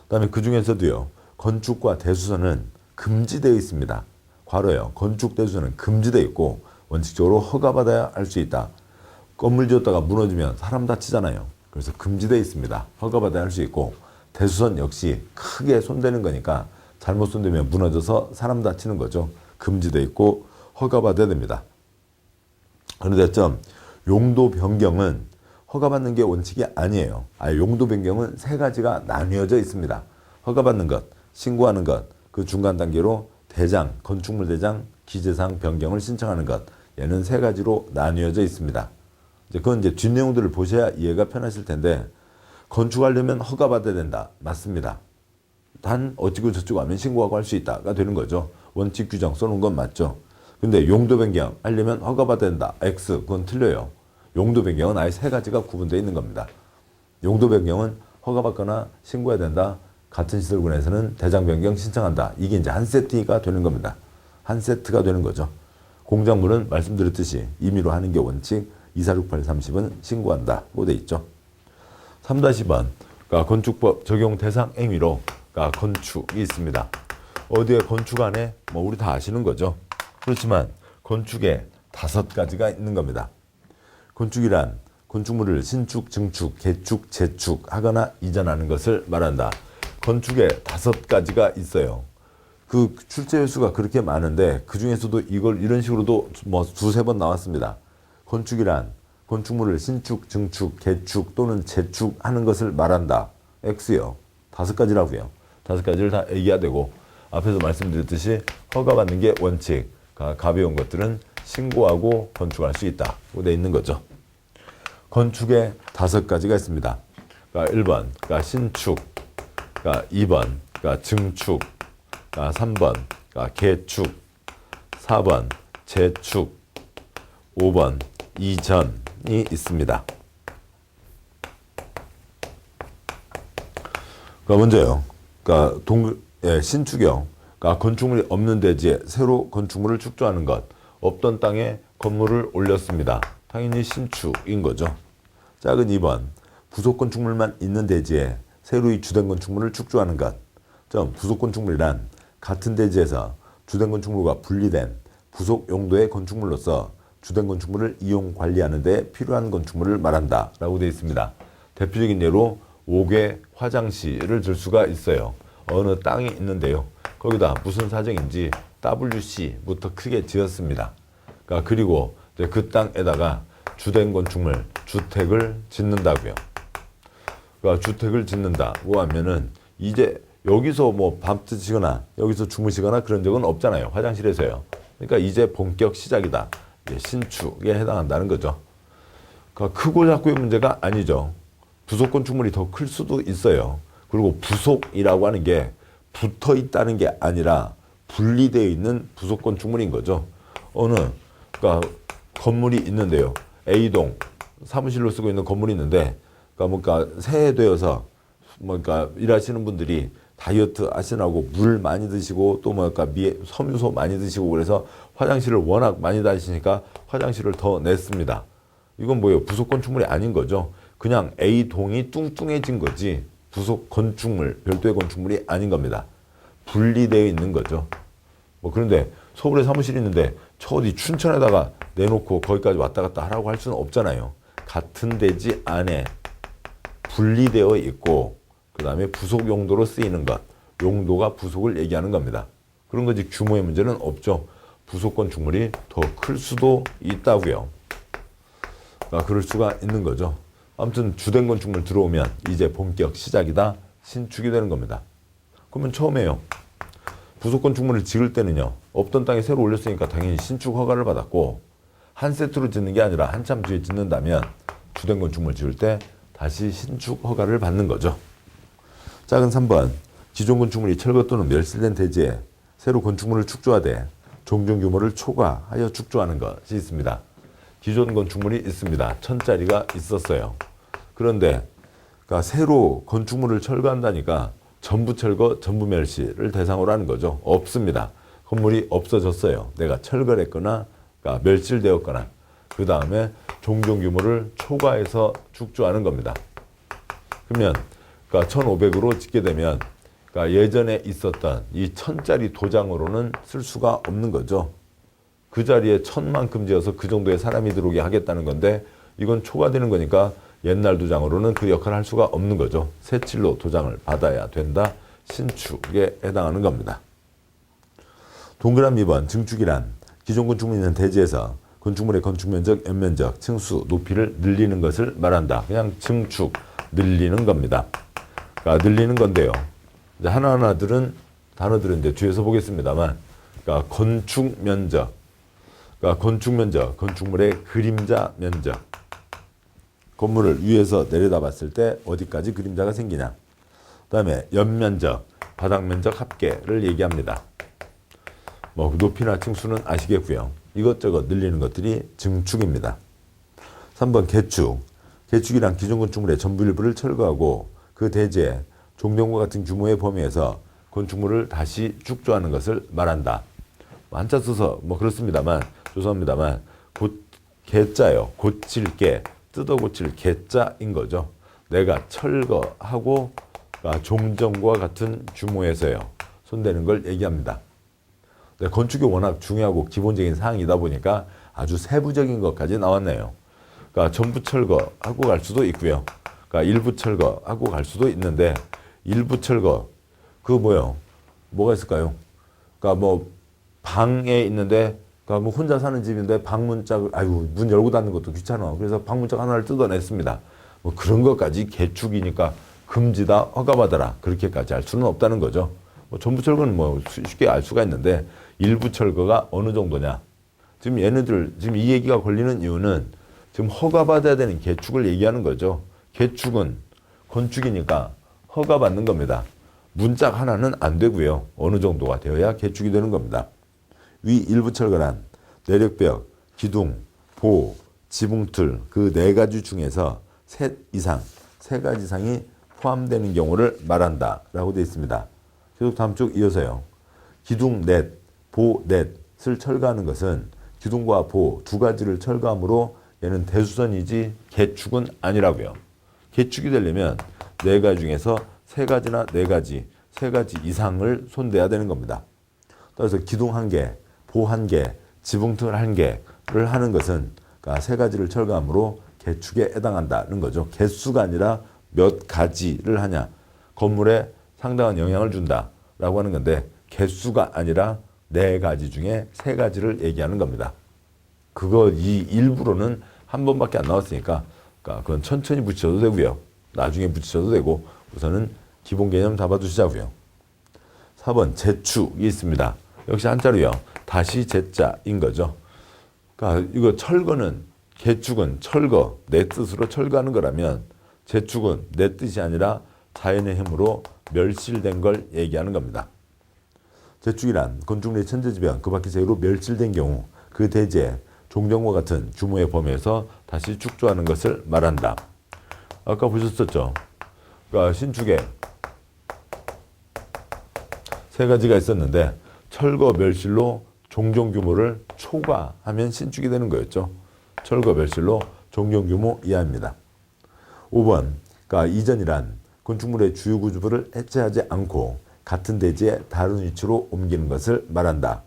그다음에 그 중에서도요. 건축과 대수선은 금지되어 있습니다. 괄호예요. 건축 대수선은 금지되어 있고 원칙적으로 허가받아야 할 수 있다. 건물 지었다가 무너지면 사람 다치잖아요. 그래서 금지되어 있습니다. 허가받아야 할 수 있고 대수선 역시 크게 손대는 거니까 잘못 손대면 무너져서 사람 다치는 거죠. 금지되어 있고 허가받아야 됩니다. 그런데 용도 변경은 허가받는 게 원칙이 아니에요. 용도 변경은 세 가지가 나뉘어져 있습니다. 허가받는 것, 신고하는 것, 그 중간 단계로 대장, 건축물 대장, 기재사항 변경을 신청하는 것. 얘는 세 가지로 나뉘어져 있습니다. 그건 이제 뒷내용들을 보셔야 이해가 편하실 텐데 건축하려면 허가받아야 된다. 맞습니다. 단 어찌고 저찌고 하면 신고하고 할 수 있다가 되는 거죠. 원칙 규정 써놓은 건 맞죠. 근데 용도 변경 하려면 허가받아야 된다. X 그건 틀려요. 용도 변경은 아예 세 가지가 구분되어 있는 겁니다. 용도 변경은 허가받거나 신고해야 된다. 같은 시설군에서는 대장 변경 신청한다. 이게 이제 한 세트가 되는 겁니다. 한 세트가 되는 거죠. 공작물은 말씀드렸듯이 임의로 하는 게 원칙, 246830은 신고한다고 돼 있죠. 3-번 그러니까 건축법 적용 대상 행위로 그러니까 건축이 있습니다. 어디에 건축 안에 뭐 우리 다 아시는 거죠. 그렇지만 건축에 5가지가 있는 겁니다. 건축이란 건축물을 신축, 증축, 개축, 재축 하거나 이전하는 것을 말한다. 건축에 5가지가 있어요. 그 출제 횟수가 그렇게 많은데 그 중에서도 이걸 이런 식으로도 뭐 2-3번 나왔습니다. 건축이란 건축물을 신축, 증축, 개축 또는 재축하는 것을 말한다. X요. 5가지라고요. 5가지를 다 얘기해야 되고 앞에서 말씀드렸듯이 허가받는 게 원칙. 가벼운 것들은 신고하고 건축할 수 있다고 돼 있는 거죠. 건축에 5가지가 있습니다. 그러니까 1번 그러니까 신축, 그러니까 2번 그러니까 증축, 그러니까 3번 그러니까 개축, 4번 재축, 5번 이전이 있습니다. 그러니까 먼저요. 그러니까 신축이요. 그러니까 건축물이 없는 대지에 새로 건축물을 축조하는 것. 없던 땅에 건물을 올렸습니다. 당연히 신축인 거죠. 작은 2번 부속 건축물만 있는 대지에 새로이 주된 건축물을 축조하는 것. 부속 건축물이란 같은 대지에서 주된 건축물과 분리된 부속 용도의 건축물로서 주된 건축물을 이용 관리하는 데 필요한 건축물을 말한다 라고 되어 있습니다. 대표적인 예로 5개 화장실을 들 수가 있어요. 어느 땅이 있는데요. 거기다 무슨 사정인지 WC부터 크게 지었습니다. 그리고 그 땅에다가 주된 건축물, 주택을 짓는다고요. 주택을 짓는다고 하면은 이제 여기서 뭐 밥 드시거나 여기서 주무시거나 그런 적은 없잖아요. 화장실에서요. 그러니까 이제 본격 시작이다. 신축에 해당한다는 거죠. 크고 작고의 문제가 아니죠. 부속 건축물이 더 클 수도 있어요. 그리고 부속이라고 하는 게 붙어 있다는 게 아니라 분리되어 있는 부속 건축물인 거죠. 그러니까 건물이 있는데요. A동 사무실로 쓰고 있는 건물이 있는데, 그러니까 새해되어서 일하시는 분들이 다이어트 하시라고 물 많이 드시고 또 섬유소 많이 드시고 그래서 화장실을 워낙 많이 다니시니까 화장실을 더 냈습니다. 이건 뭐예요? 부속 건축물이 아닌 거죠. 그냥 A동이 뚱뚱해진 거지 부속 건축물, 별도의 건축물이 아닌 겁니다. 분리되어 있는 거죠. 그런데 서울에 사무실이 있는데 저 어디 춘천에다가 내놓고 거기까지 왔다 갔다 하라고 할 수는 없잖아요. 같은 대지 안에 분리되어 있고 그 다음에 부속 용도로 쓰이는 것. 용도가 부속을 얘기하는 겁니다. 그런 거지 규모의 문제는 없죠. 부속 건축물이 더 클 수도 있다고요. 그럴 수가 있는 거죠. 아무튼 주된 건축물 들어오면 이제 본격 시작이다. 신축이 되는 겁니다. 그러면 처음에요. 부속 건축물을 지을 때는요. 없던 땅에 새로 올렸으니까 당연히 신축 허가를 받았고 한 세트로 짓는 게 아니라 한참 뒤에 짓는다면 주된 건축물 지을 때 다시 신축 허가를 받는 거죠. 작은 3번 기존 건축물이 철거 또는 멸실된 대지에 새로 건축물을 축조하되 종종 규모를 초과하여 축조하는 것이 있습니다. 기존 건축물이 있습니다. 1000짜리가 있었어요. 그런데 새로 건축물을 철거한다니까 전부 철거, 전부 멸실을 대상으로 하는 거죠. 없습니다. 건물이 없어졌어요. 내가 철거를 했거나 멸실되었거나 그 다음에 종종 규모를 초과해서 축조하는 겁니다. 그러면 그러니까 1500으로 짓게 되면 그러니까 예전에 있었던 이 1000짜리 도장으로는 쓸 수가 없는 거죠. 그 자리에 1000만큼 지어서 그 정도의 사람이 들어오게 하겠다는 건데 이건 초과되는 거니까 옛날 도장으로는 그 역할을 할 수가 없는 거죠. 새칠로 도장을 받아야 된다. 신축에 해당하는 겁니다. 동그라미 2번 증축이란 기존 건축물이 있는 대지에서 건축물의 건축면적, 연면적, 층수, 높이를 늘리는 것을 말한다. 그냥 증축, 늘리는 겁니다. 그러니까 늘리는 건데요. 이제 하나하나들은 단어들은 이제 뒤에서 보겠습니다만, 그러니까 건축 면적, 그러니까 건축 면적, 건축물의 그림자 면적. 건물을 위에서 내려다봤을 때 어디까지 그림자가 생기냐. 그다음에 연면적, 바닥 면적 합계를 얘기합니다. 뭐 높이나 층수는 아시겠고요. 이것저것 늘리는 것들이 증축입니다. 3번 개축. 개축이란 기존 건축물의 전부 일부를 철거하고 그 대지에 종전과 같은 규모의 범위에서 건축물을 다시 축조하는 것을 말한다. 한자 써서 뭐 그렇습니다만 죄송합니다만 개자요. 고칠 개, 뜯어 고칠 개자인 거죠. 내가 철거하고 종전과 같은 규모에서요. 손대는 걸 얘기합니다. 건축이 워낙 중요하고 기본적인 사항이다 보니까 아주 세부적인 것까지 나왔네요. 그러니까 전부 철거하고 갈 수도 있고요. 그러니까 일부 철거하고 갈 수도 있는데 일부 철거 그거 뭐가 있을까요? 그러니까 뭐 방에 있는데 그러니까 뭐 혼자 사는 집인데 방문짝을 문 열고 닫는 것도 귀찮아. 그래서 방문짝 하나를 뜯어냈습니다. 뭐 그런 것까지 개축이니까 금지다 허가받아라 그렇게까지 할 수는 없다는 거죠. 뭐 전부 철거는 뭐 쉽게 알 수가 있는데 일부 철거가 어느 정도냐. 지금 얘네들 지금 이 얘기가 걸리는 이유는 지금 허가받아야 되는 개축을 얘기하는 거죠. 개축은 건축이니까 허가받는 겁니다. 문짝 하나는 안 되고요. 어느 정도가 되어야 개축이 되는 겁니다. 위 일부 철거란 내력벽, 기둥, 보, 지붕틀 그 네 가지 중에서 세 가지 이상이 포함되는 경우를 말한다 라고 되어 있습니다. 계속 다음 쪽 이어서요. 기둥 넷, 보 넷을 철거하는 것은 기둥과 보 두 가지를 철거함으로 얘는 대수선이지 개축은 아니라고요. 개축이 되려면 네 가지 중에서 세 가지나 네 가지, 세 가지 이상을 손대야 되는 겁니다. 따라서 기둥 한 개, 보 한 개, 지붕틀 한 개를 하는 것은 그러니까 세 가지를 철거함으로 개축에 해당한다는 거죠. 개수가 아니라 몇 가지를 하냐. 건물에 상당한 영향을 준다라고 하는 건데 개수가 아니라 네 가지 중에 세 가지를 얘기하는 겁니다. 이 일부로는 한 번밖에 안 나왔으니까 그건 천천히 붙이셔도 되고요. 나중에 붙이셔도 되고 우선은 기본 개념 잡아두시자고요. 4번 재축이 있습니다. 역시 한자로요. 다시 재자인 거죠. 그러니까 이거 철거는 개축은 철거, 내 뜻으로 철거하는 거라면 재축은 내 뜻이 아니라 자연의 힘으로 멸실된 걸 얘기하는 겁니다. 재축이란 건축물의 천재지변 그 밖의 제외로 멸실된 경우 그 대지에 종전과 같은 규모의 범위에서 다시 축조하는 것을 말한다. 아까 보셨었죠? 그러니까 신축에 세 가지가 있었는데 철거 멸실로 종전 규모를 초과하면 신축이 되는 거였죠. 철거 멸실로 종전 규모 이하입니다. 5번 그러니까 이전이란 건축물의 주요 구조부를 해체하지 않고 같은 대지에 다른 위치로 옮기는 것을 말한다.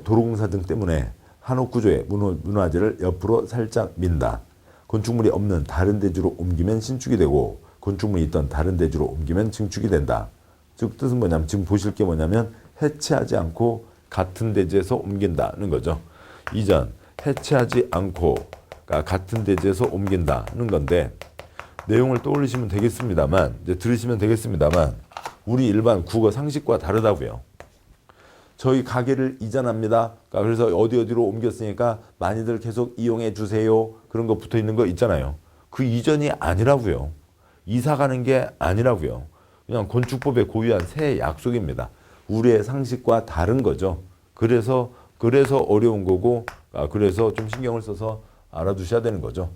도로공사 등 때문에 한옥 구조의 문화재를 옆으로 살짝 민다. 건축물이 없는 다른 대지로 옮기면 신축이 되고 건축물이 있던 다른 대지로 옮기면 증축이 된다. 즉 뜻은 뭐냐면 지금 보실 게 뭐냐면 해체하지 않고 같은 대지에서 옮긴다는 거죠. 이전 해체하지 않고 같은 대지에서 옮긴다는 건데 내용을 떠올리시면 되겠습니다만 이제 들으시면 되겠습니다만 우리 일반 국어 상식과 다르다고요. 저희 가게를 이전합니다. 그래서 어디로 옮겼으니까 많이들 계속 이용해 주세요. 그런 거 붙어 있는 거 있잖아요. 그 이전이 아니라고요. 이사 가는 게 아니라고요. 그냥 건축법에 고유한 새 약속입니다. 우리의 상식과 다른 거죠. 그래서 어려운 거고 그래서 좀 신경을 써서 알아두셔야 되는 거죠.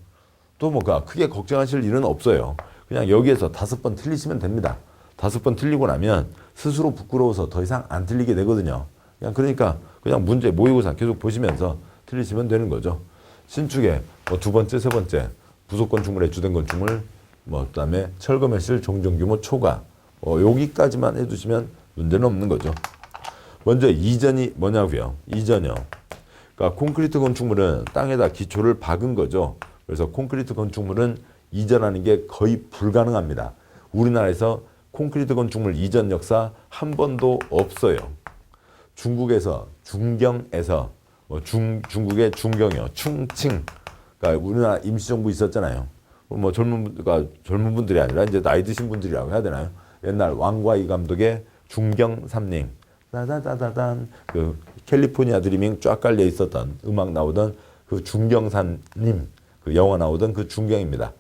또 크게 걱정하실 일은 없어요. 그냥 여기에서 5번 틀리시면 됩니다. 5번 틀리고 나면 스스로 부끄러워서 더 이상 안 틀리게 되거든요. 그러니까 문제 모의고사 계속 보시면서 틀리시면 되는 거죠. 신축에 2번째, 3번째 부속 건축물의 주된 건축물 뭐 그다음에 철거 매실 종전 규모 초과. 여기까지만 해두시면 문제는 없는 거죠. 먼저 이전이 뭐냐고요? 이전이요. 그러니까 콘크리트 건축물은 땅에다 기초를 박은 거죠. 그래서 콘크리트 건축물은 이전하는 게 거의 불가능합니다. 우리나라에서 콘크리트 건축물 이전 역사 한 번도 없어요. 중국에서 중경에서 중국의 중경이요. 충칭. 그러니까 우리나라 임시정부 있었잖아요. 뭐 그러니까 젊은 분들이 아니라 이제 나이 드신 분들이라고 해야 되나요? 옛날 왕과이 감독의 중경 삼림. 따다다다단 그 캘리포니아 드리밍 쫙 깔려 있었던 음악 나오던 그 중경산님 그 영화 나오던 그 중경입니다.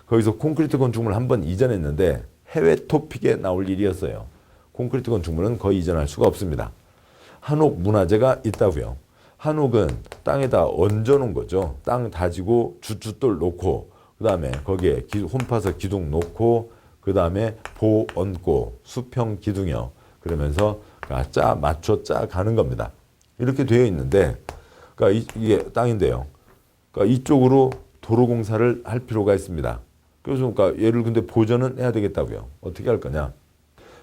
거기서 콘크리트 건축물 한 번 이전했는데 해외 토픽에 나올 일이었어요. 콘크리트 건축물은 거의 이전할 수가 없습니다. 한옥 문화재가 있다고요. 한옥은 땅에다 얹어 놓은 거죠. 땅 다지고 주춧돌 놓고 그 다음에 거기에 홈파서 기둥 놓고 그 다음에 보 얹고 수평 기둥이요. 그러면서 맞춰 짜 가는 겁니다. 이렇게 되어 있는데, 그러니까 이게 땅인데요. 그러니까 이쪽으로 도로 공사를 할 필요가 있습니다. 그래서 그러니까 얘를 근데 보전은 해야 되겠다고요. 어떻게 할 거냐?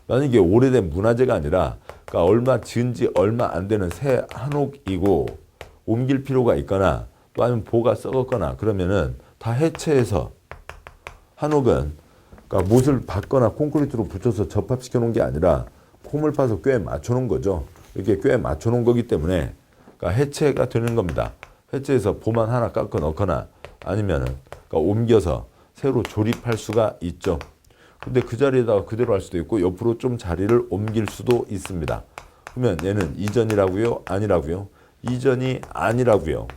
만약에 오래된 문화재가 아니라 그러니까 얼마 지은 지 얼마 안 되는 새 한옥이고 옮길 필요가 있거나 또 아니면 보가 썩었거나 그러면은 다 해체해서 한옥은 그러니까 못을 박거나 콘크리트로 붙여서 접합시켜 놓은 게 아니라 홈을 파서 꽤 맞춰 놓은 거죠. 이렇게 꽤 맞춰 놓은 거기 때문에 그러니까 해체가 되는 겁니다. 해체해서 보만 하나 깎아 넣거나 아니면은 그러니까 옮겨서 새로 조립할 수가 있죠. 근데 그 자리에다가 그대로 할 수도 있고 옆으로 좀 자리를 옮길 수도 있습니다. 그러면 얘는 이전이라고요? 아니라고요? 이전이 아니라고요.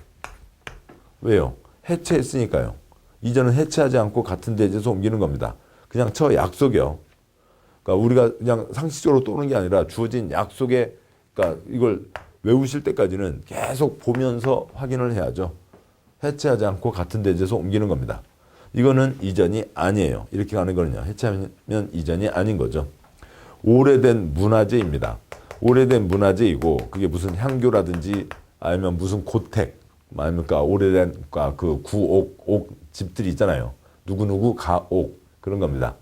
왜요? 해체했으니까요. 이전은 해체하지 않고 같은 대지에서 옮기는 겁니다. 그냥 저 약속이요. 그러니까 우리가 그냥 상식적으로 떠오는 게 아니라 주어진 약속에 그러니까 이걸 외우실 때까지는 계속 보면서 확인을 해야죠. 해체하지 않고 같은 대지에서 옮기는 겁니다. 이거는 이전이 아니에요. 이렇게 가는 거는요. 해체하면 이전이 아닌 거죠. 오래된 문화재입니다. 오래된 문화재이고 그게 무슨 향교라든지 아니면 무슨 고택 아니면 그러니까 오래된 그러니까 그 구옥 옥 집들이 있잖아요. 누구누구 가옥 그런 겁니다.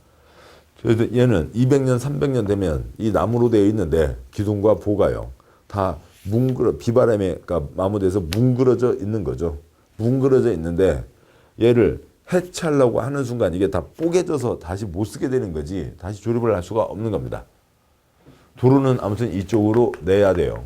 그래서 얘는 200년, 300년 되면 이 나무로 되어 있는데 기둥과 보가요. 다 비바람에 그러니까 마모돼서 뭉그러져 있는 거죠. 뭉그러져 있는데 얘를 해체하려고 하는 순간 이게 다 뽀개져서 다시 못 쓰게 되는 거지 다시 조립을 할 수가 없는 겁니다. 도로는 아무튼 이쪽으로 내야 돼요.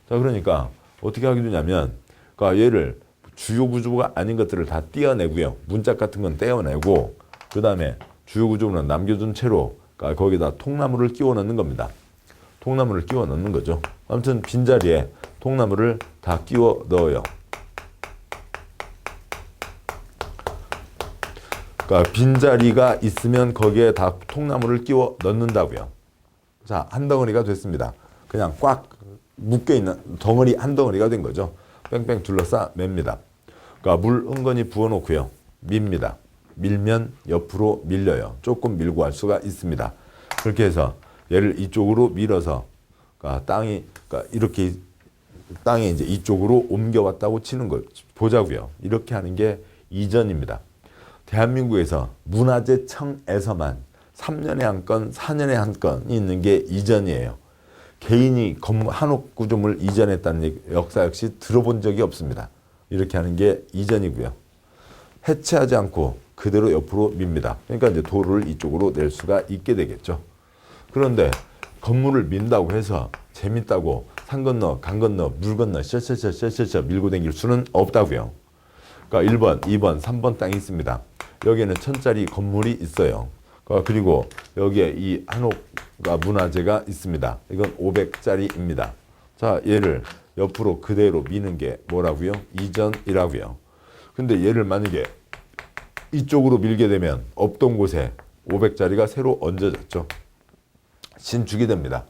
자, 그러니까 어떻게 하게 되냐면 그러니까 얘를 주요 구조가 아닌 것들을 다 떼어내고요. 문짝 같은 건 떼어내고 그 다음에 주요 구조는 남겨둔 채로 그러니까 거기다 통나무를 끼워 넣는 겁니다. 통나무를 끼워 넣는 거죠. 아무튼 빈자리에 통나무를 다 끼워 넣어요. 그러니까 빈자리가 있으면 거기에 다 통나무를 끼워 넣는다고요. 자, 한 덩어리가 됐습니다. 그냥 꽉 묶여있는 덩어리 한 덩어리가 된 거죠. 뺑뺑 둘러싸 맵니다. 그러니까 물 흥건히 부어놓고요. 밉니다. 밀면 옆으로 밀려요. 조금 밀고 할 수가 있습니다. 그렇게 해서 얘를 이쪽으로 밀어서 그러니까 그러니까 이렇게 땅에 이제 이쪽으로 옮겨왔다고 치는 거 보자고요. 이렇게 하는 게 이전입니다. 대한민국에서 문화재청에서만 3년에 한 건, 4년에 한 건이 있는 게 이전이에요. 개인이 한옥 구조물 이전했다는 역사 역시 들어본 적이 없습니다. 이렇게 하는 게 이전이고요. 해체하지 않고 그대로 옆으로 밉니다. 그러니까 이제 도로를 이쪽으로 낼 수가 있게 되겠죠. 그런데 건물을 민다고 해서 재밌다고 산 건너, 강 건너, 물 건너, 셔셔셔셔셔 밀고 다닐 수는 없다고요. 그러니까 1번, 2번, 3번 땅이 있습니다. 여기에는 1000짜리 건물이 있어요. 그리고 여기에 이 한옥 문화재가 있습니다. 이건 500짜리입니다. 자, 얘를 옆으로 그대로 미는 게 뭐라고요? 이전이라고요. 근데 얘를 만약에 이쪽으로 밀게 되면 없던 곳에 500짜리가 새로 얹어졌죠. 신축이 됩니다.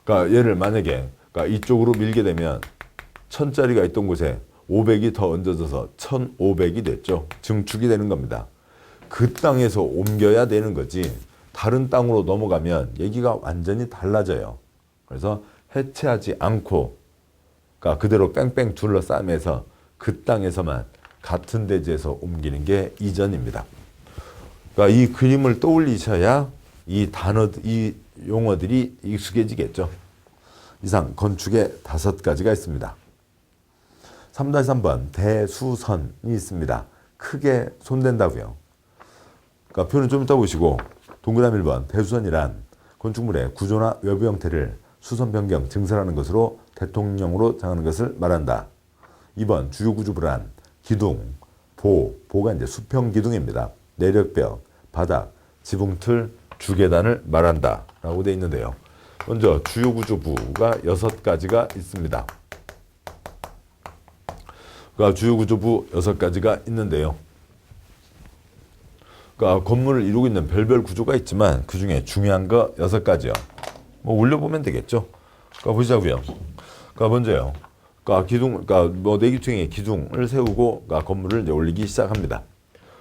그러니까 얘를 만약에 그러니까 이쪽으로 밀게 되면 1000짜리가 있던 곳에 500이 더 얹어져서 1500이 됐죠. 증축이 되는 겁니다. 그 땅에서 옮겨야 되는 거지 다른 땅으로 넘어가면 얘기가 완전히 달라져요. 그래서 해체하지 않고 그러니까 그대로 뺑뺑 둘러싸면서 그 땅에서만 같은 대지에서 옮기는 게 이전입니다. 그러니까 이 그림을 떠올리셔야 이 단어, 이 용어들이 익숙해지겠죠. 이상 건축에 5가지가 있습니다. 3-3번 대수선이 있습니다. 크게 손댄다고요. 그러니까 표는 좀 이따 보시고 동그라미 1번 대수선이란 건축물의 구조나 외부 형태를 수선 변경, 증설하는 것으로 대통령으로 정하는 것을 말한다. 2번 주요 구조부란 기둥, 보가 이제 수평 기둥입니다. 내력벽, 바닥, 지붕틀, 주계단을 말한다 라고 되어 있는데요. 먼저 주요 구조부가 6가지가 있습니다. 그러니까 주요 구조부 6가지가 있는데요. 그러니까 건물을 이루고 있는 별별 구조가 있지만 그 중에 중요한 거 6가지요. 뭐 올려보면 되겠죠. 그러니까 보시자고요. 그러니까 먼저요. 그러니까 기둥, 그러니까 뭐 4기둥의 기둥을 세우고 그러니까 건물을 이제 올리기 시작합니다.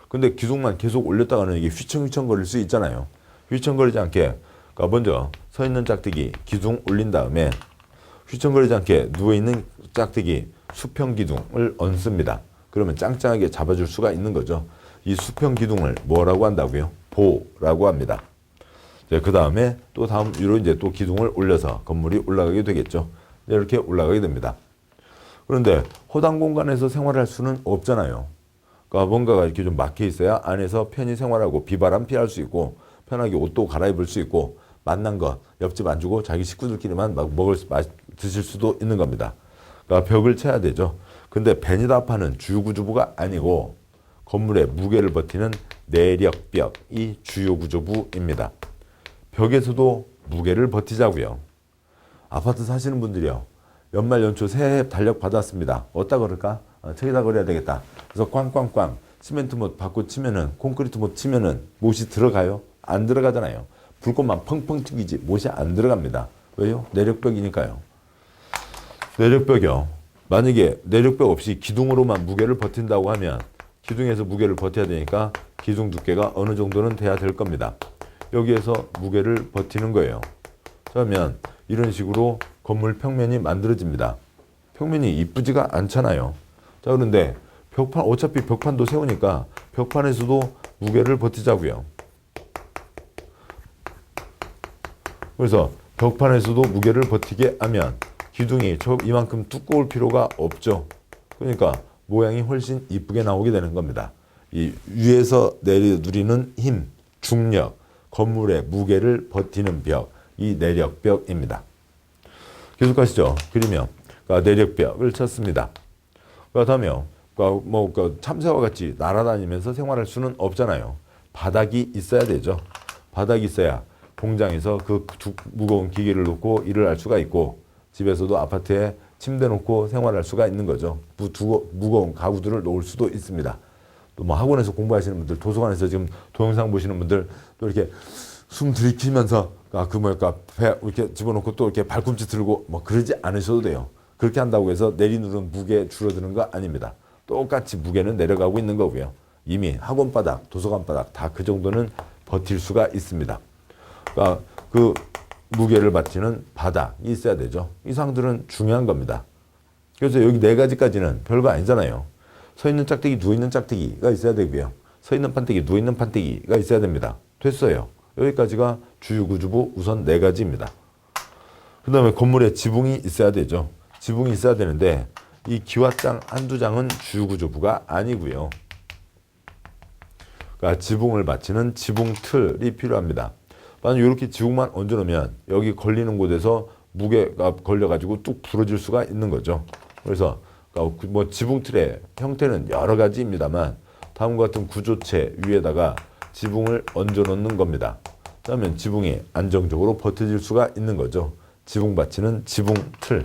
근데 기둥만 계속 올렸다가는 이게 휘청휘청거릴 수 있잖아요. 휘청거리지 않게, 그러니까 먼저 서 있는 짝대기 기둥 올린 다음에 휘청거리지 않게 누워 있는 짝대기 수평 기둥을 얹습니다. 그러면 짱짱하게 잡아줄 수가 있는 거죠. 이 수평 기둥을 뭐라고 한다고요? 보라고 합니다. 그 다음에 또 다음 위로 이제 또 기둥을 올려서 건물이 올라가게 되겠죠. 이렇게 올라가게 됩니다. 그런데 허당 공간에서 생활할 수는 없잖아요. 그러니까 뭔가가 이렇게 좀 막혀 있어야 안에서 편히 생활하고 비바람 피할 수 있고 편하게 옷도 갈아입을 수 있고 맛난 거 옆집 안 주고 자기 식구들끼리만 막 드실 수도 있는 겁니다. 그러니까 벽을 쳐야 되죠. 근데 베니다파는 주요 구조부가 아니고 건물의 무게를 버티는 내력벽이 주요 구조부입니다. 벽에서도 무게를 버티자고요. 아파트 사시는 분들이요. 연말 연초 새해 달력 받았습니다. 어디다 걸을까? 저기다 걸어야 되겠다. 그래서 꽝꽝꽝 시멘트 못 받고 치면은 콘크리트 못 치면은 못이 들어가요? 안 들어가잖아요. 불꽃만 펑펑 튀기지 못이 안 들어갑니다. 왜요? 내력벽이니까요. 내력벽이요. 만약에 내력벽 없이 기둥으로만 무게를 버틴다고 하면 기둥에서 무게를 버텨야 되니까 기둥 두께가 어느 정도는 돼야 될 겁니다. 여기에서 무게를 버티는 거예요. 그러면 이런 식으로 건물 평면이 만들어집니다. 평면이 이쁘지가 않잖아요. 자, 그런데 벽판, 어차피 벽판도 세우니까 벽판에서도 무게를 버티자고요. 그래서 벽판에서도 무게를 버티게 하면 기둥이 이만큼 두꺼울 필요가 없죠. 그러니까 모양이 훨씬 이쁘게 나오게 되는 겁니다. 이 위에서 누리는 힘, 중력, 건물의 무게를 버티는 벽, 이 내력벽입니다. 계속 가시죠. 그리면 내력벽을 쳤습니다. 그다음에 참새와 같이 날아다니면서 생활할 수는 없잖아요. 바닥이 있어야 되죠. 바닥이 있어야 공장에서 그 무거운 기계를 놓고 일을 할 수가 있고 집에서도 아파트에 침대 놓고 생활할 수가 있는 거죠. 무거운 가구들을 놓을 수도 있습니다. 또 뭐 학원에서 공부하시는 분들, 도서관에서 지금 동영상 보시는 분들 또 이렇게 숨 들이키면서 배 이렇게 집어넣고 또 이렇게 발꿈치 들고 뭐 그러지 않으셔도 돼요. 그렇게 한다고 해서 내리누른 무게 줄어드는 거 아닙니다. 똑같이 무게는 내려가고 있는 거고요. 이미 학원 바닥, 도서관 바닥 다 그 정도는 버틸 수가 있습니다. 그러니까 그 무게를 받치는 바닥이 있어야 되죠. 이 사항들은 중요한 겁니다. 그래서 여기 4가지까지는 별거 아니잖아요. 서 있는 짝대기, 누워 있는 짝대기가 있어야 되고요. 서 있는 판때기, 누워 있는 판때기가 있어야 됩니다. 됐어요. 여기까지가 주요 구조부 우선 4가지입니다. 그 다음에 건물에 지붕이 있어야 되죠. 지붕이 있어야 되는데 이 기와장 한두 장은 주요 구조부가 아니고요. 그러니까 지붕을 받치는 지붕틀이 필요합니다. 만약 이렇게 지붕만 얹어놓으면 여기 걸리는 곳에서 무게가 걸려가지고 뚝 부러질 수가 있는 거죠. 그래서 뭐 지붕틀의 형태는 여러 가지입니다만 다음과 같은 구조체 위에다가 지붕을 얹어 놓는 겁니다. 그러면 지붕이 안정적으로 버텨질 수가 있는 거죠. 지붕 받치는 지붕틀.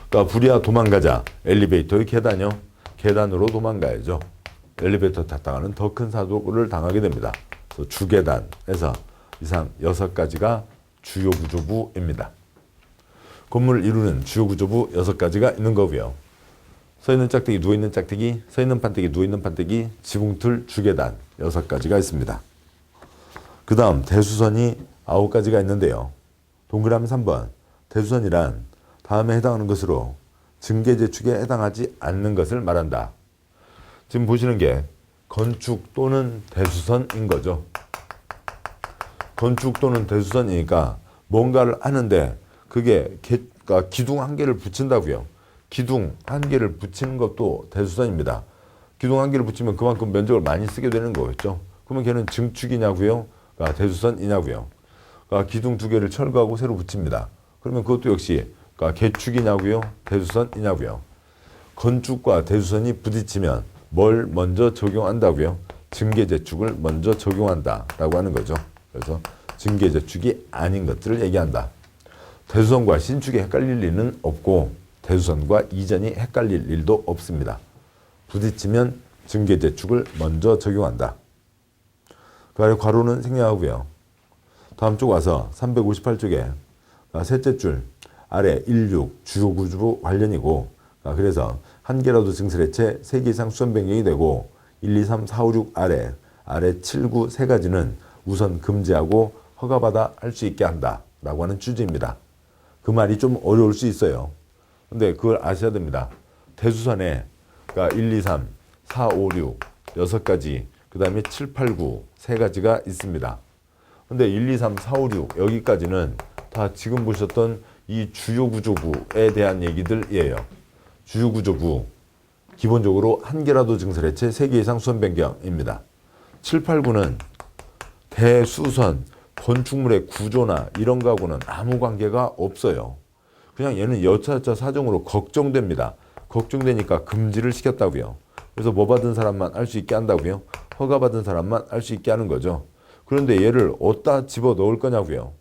그러니까 불이야 도망가자. 엘리베이터의 계단이요. 계단으로 도망가야죠. 엘리베이터 탔다가는 더 큰 사고를 당하게 됩니다. 그래서 주계단에서 이상 6가지가 주요 구조부입니다. 건물을 이루는 주요 구조부 6가지가 있는 거고요. 서 있는 짝대기, 누워 있는 짝대기, 서 있는 판때기, 누워 있는 판때기, 지붕틀, 주계단 6가지가 있습니다. 그 다음 대수선이 9가지가 있는데요. 동그라미 3번 대수선이란 다음에 해당하는 것으로 증계 재축에 해당하지 않는 것을 말한다. 지금 보시는 게 건축 또는 대수선인 거죠. 건축 또는 대수선이니까 뭔가를 하는데 그게 그러니까 기둥 한 개를 붙인다고요. 기둥 한 개를 붙이는 것도 대수선입니다. 기둥 한 개를 붙이면 그만큼 면적을 많이 쓰게 되는 거겠죠. 그러면 걔는 증축이냐고요? 그러니까 대수선이냐고요? 그러니까 기둥 두 개를 철거하고 새로 붙입니다. 그러면 그것도 역시 그러니까 개축이냐고요? 대수선이냐고요? 건축과 대수선이 부딪히면 뭘 먼저 적용한다고요? 증개재축을 먼저 적용한다라고 하는 거죠. 그래서 증개재축이 아닌 것들을 얘기한다. 대수선과 신축이 헷갈릴 일은 없고 대수선과 이전이 헷갈릴 일도 없습니다. 부딪히면 증개재축을 먼저 적용한다. 그 아래 괄호는 생략하고요. 다음 쪽 와서 358쪽에 셋째 줄 아래 16 주요구조 관련이고 그래서 한 개라도 증설해체 3개 이상 수선 변경이 되고 1, 2, 3, 4, 5, 6 아래 7, 9 세 가지는 우선 금지하고 허가받아 할 수 있게 한다 라고 하는 취지입니다. 그 말이 좀 어려울 수 있어요. 근데 그걸 아셔야 됩니다. 대수선에 그러니까 1, 2, 3, 4, 5, 6 6가지 그 다음에 7, 8, 9 세 가지가 있습니다. 근데 1, 2, 3, 4, 5, 6 여기까지는 다 지금 보셨던 이 주요구조부에 대한 얘기들이에요. 주요구조부 기본적으로 한 개라도 증설해체 3개 이상 수선 변경입니다. 7, 8, 9는 대수선, 건축물의 구조나 이런 거하고는 아무 관계가 없어요. 그냥 얘는 여차저차 사정으로 걱정됩니다. 걱정되니까 금지를 시켰다고요. 그래서 뭐 받은 사람만 할 수 있게 한다고요. 허가 받은 사람만 할 수 있게 하는 거죠. 그런데 얘를 어디다 집어넣을 거냐고요.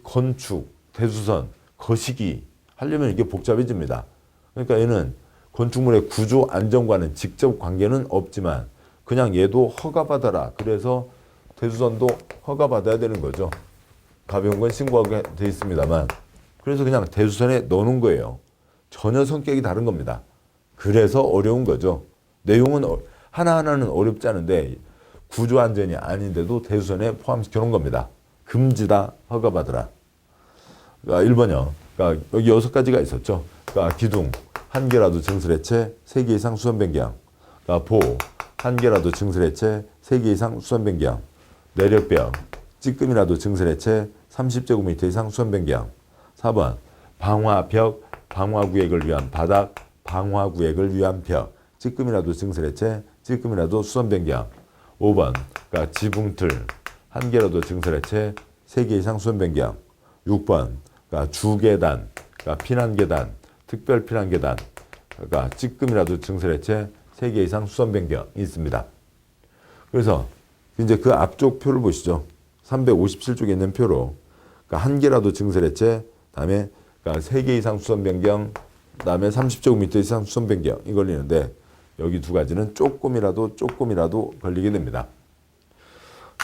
건축, 대수선, 거시기 하려면 이게 복잡해집니다. 그러니까 얘는 건축물의 구조 안정과는 직접 관계는 없지만 그냥 얘도 허가받아라. 그래서 대수선도 허가받아야 되는 거죠. 가벼운 건 신고하게 돼 있습니다만 그래서 그냥 대수선에 넣는 거예요. 전혀 성격이 다른 겁니다. 그래서 어려운 거죠. 내용은 하나하나는 어렵지 않은데 구조 안전이 아닌데도 대수선에 포함시켜 놓은 겁니다. 금지다, 허가받으라. 그러니까 1번이요. 그러니까 여기 6가지가 있었죠. 그러니까 기둥 한 개라도 증설해체 3개 이상 수선 변경. 그러니까 보 한 개라도 증설해체 3개 이상 수선 변경. 내력벽 찌끔이라도 증설해체 30제곱미터 이상 수선 변경. 4번 방화벽 방화구역을 위한 바닥 방화구역을 위한 벽 찌끔이라도 증설해체 찌끔이라도 수선 변경. 5번 그러니까 지붕틀 한 개라도 증설해체 3개 이상 수선 변경. 6번 그러니까 주계단 그러니까 피난계단 특별 피난계단 그러니까 찌끔이라도 증설해체 3개 이상 수선 변경이 있습니다. 그래서 이제 그 앞쪽 표를 보시죠. 357쪽에 있는 표로 그러니까 한 개라도 증설해체 다음에 그러니까 3개 이상 수선 변경 다음에 30제곱미터 이상 수선 변경이 걸리는데 여기 두 가지는 조금이라도 걸리게 됩니다.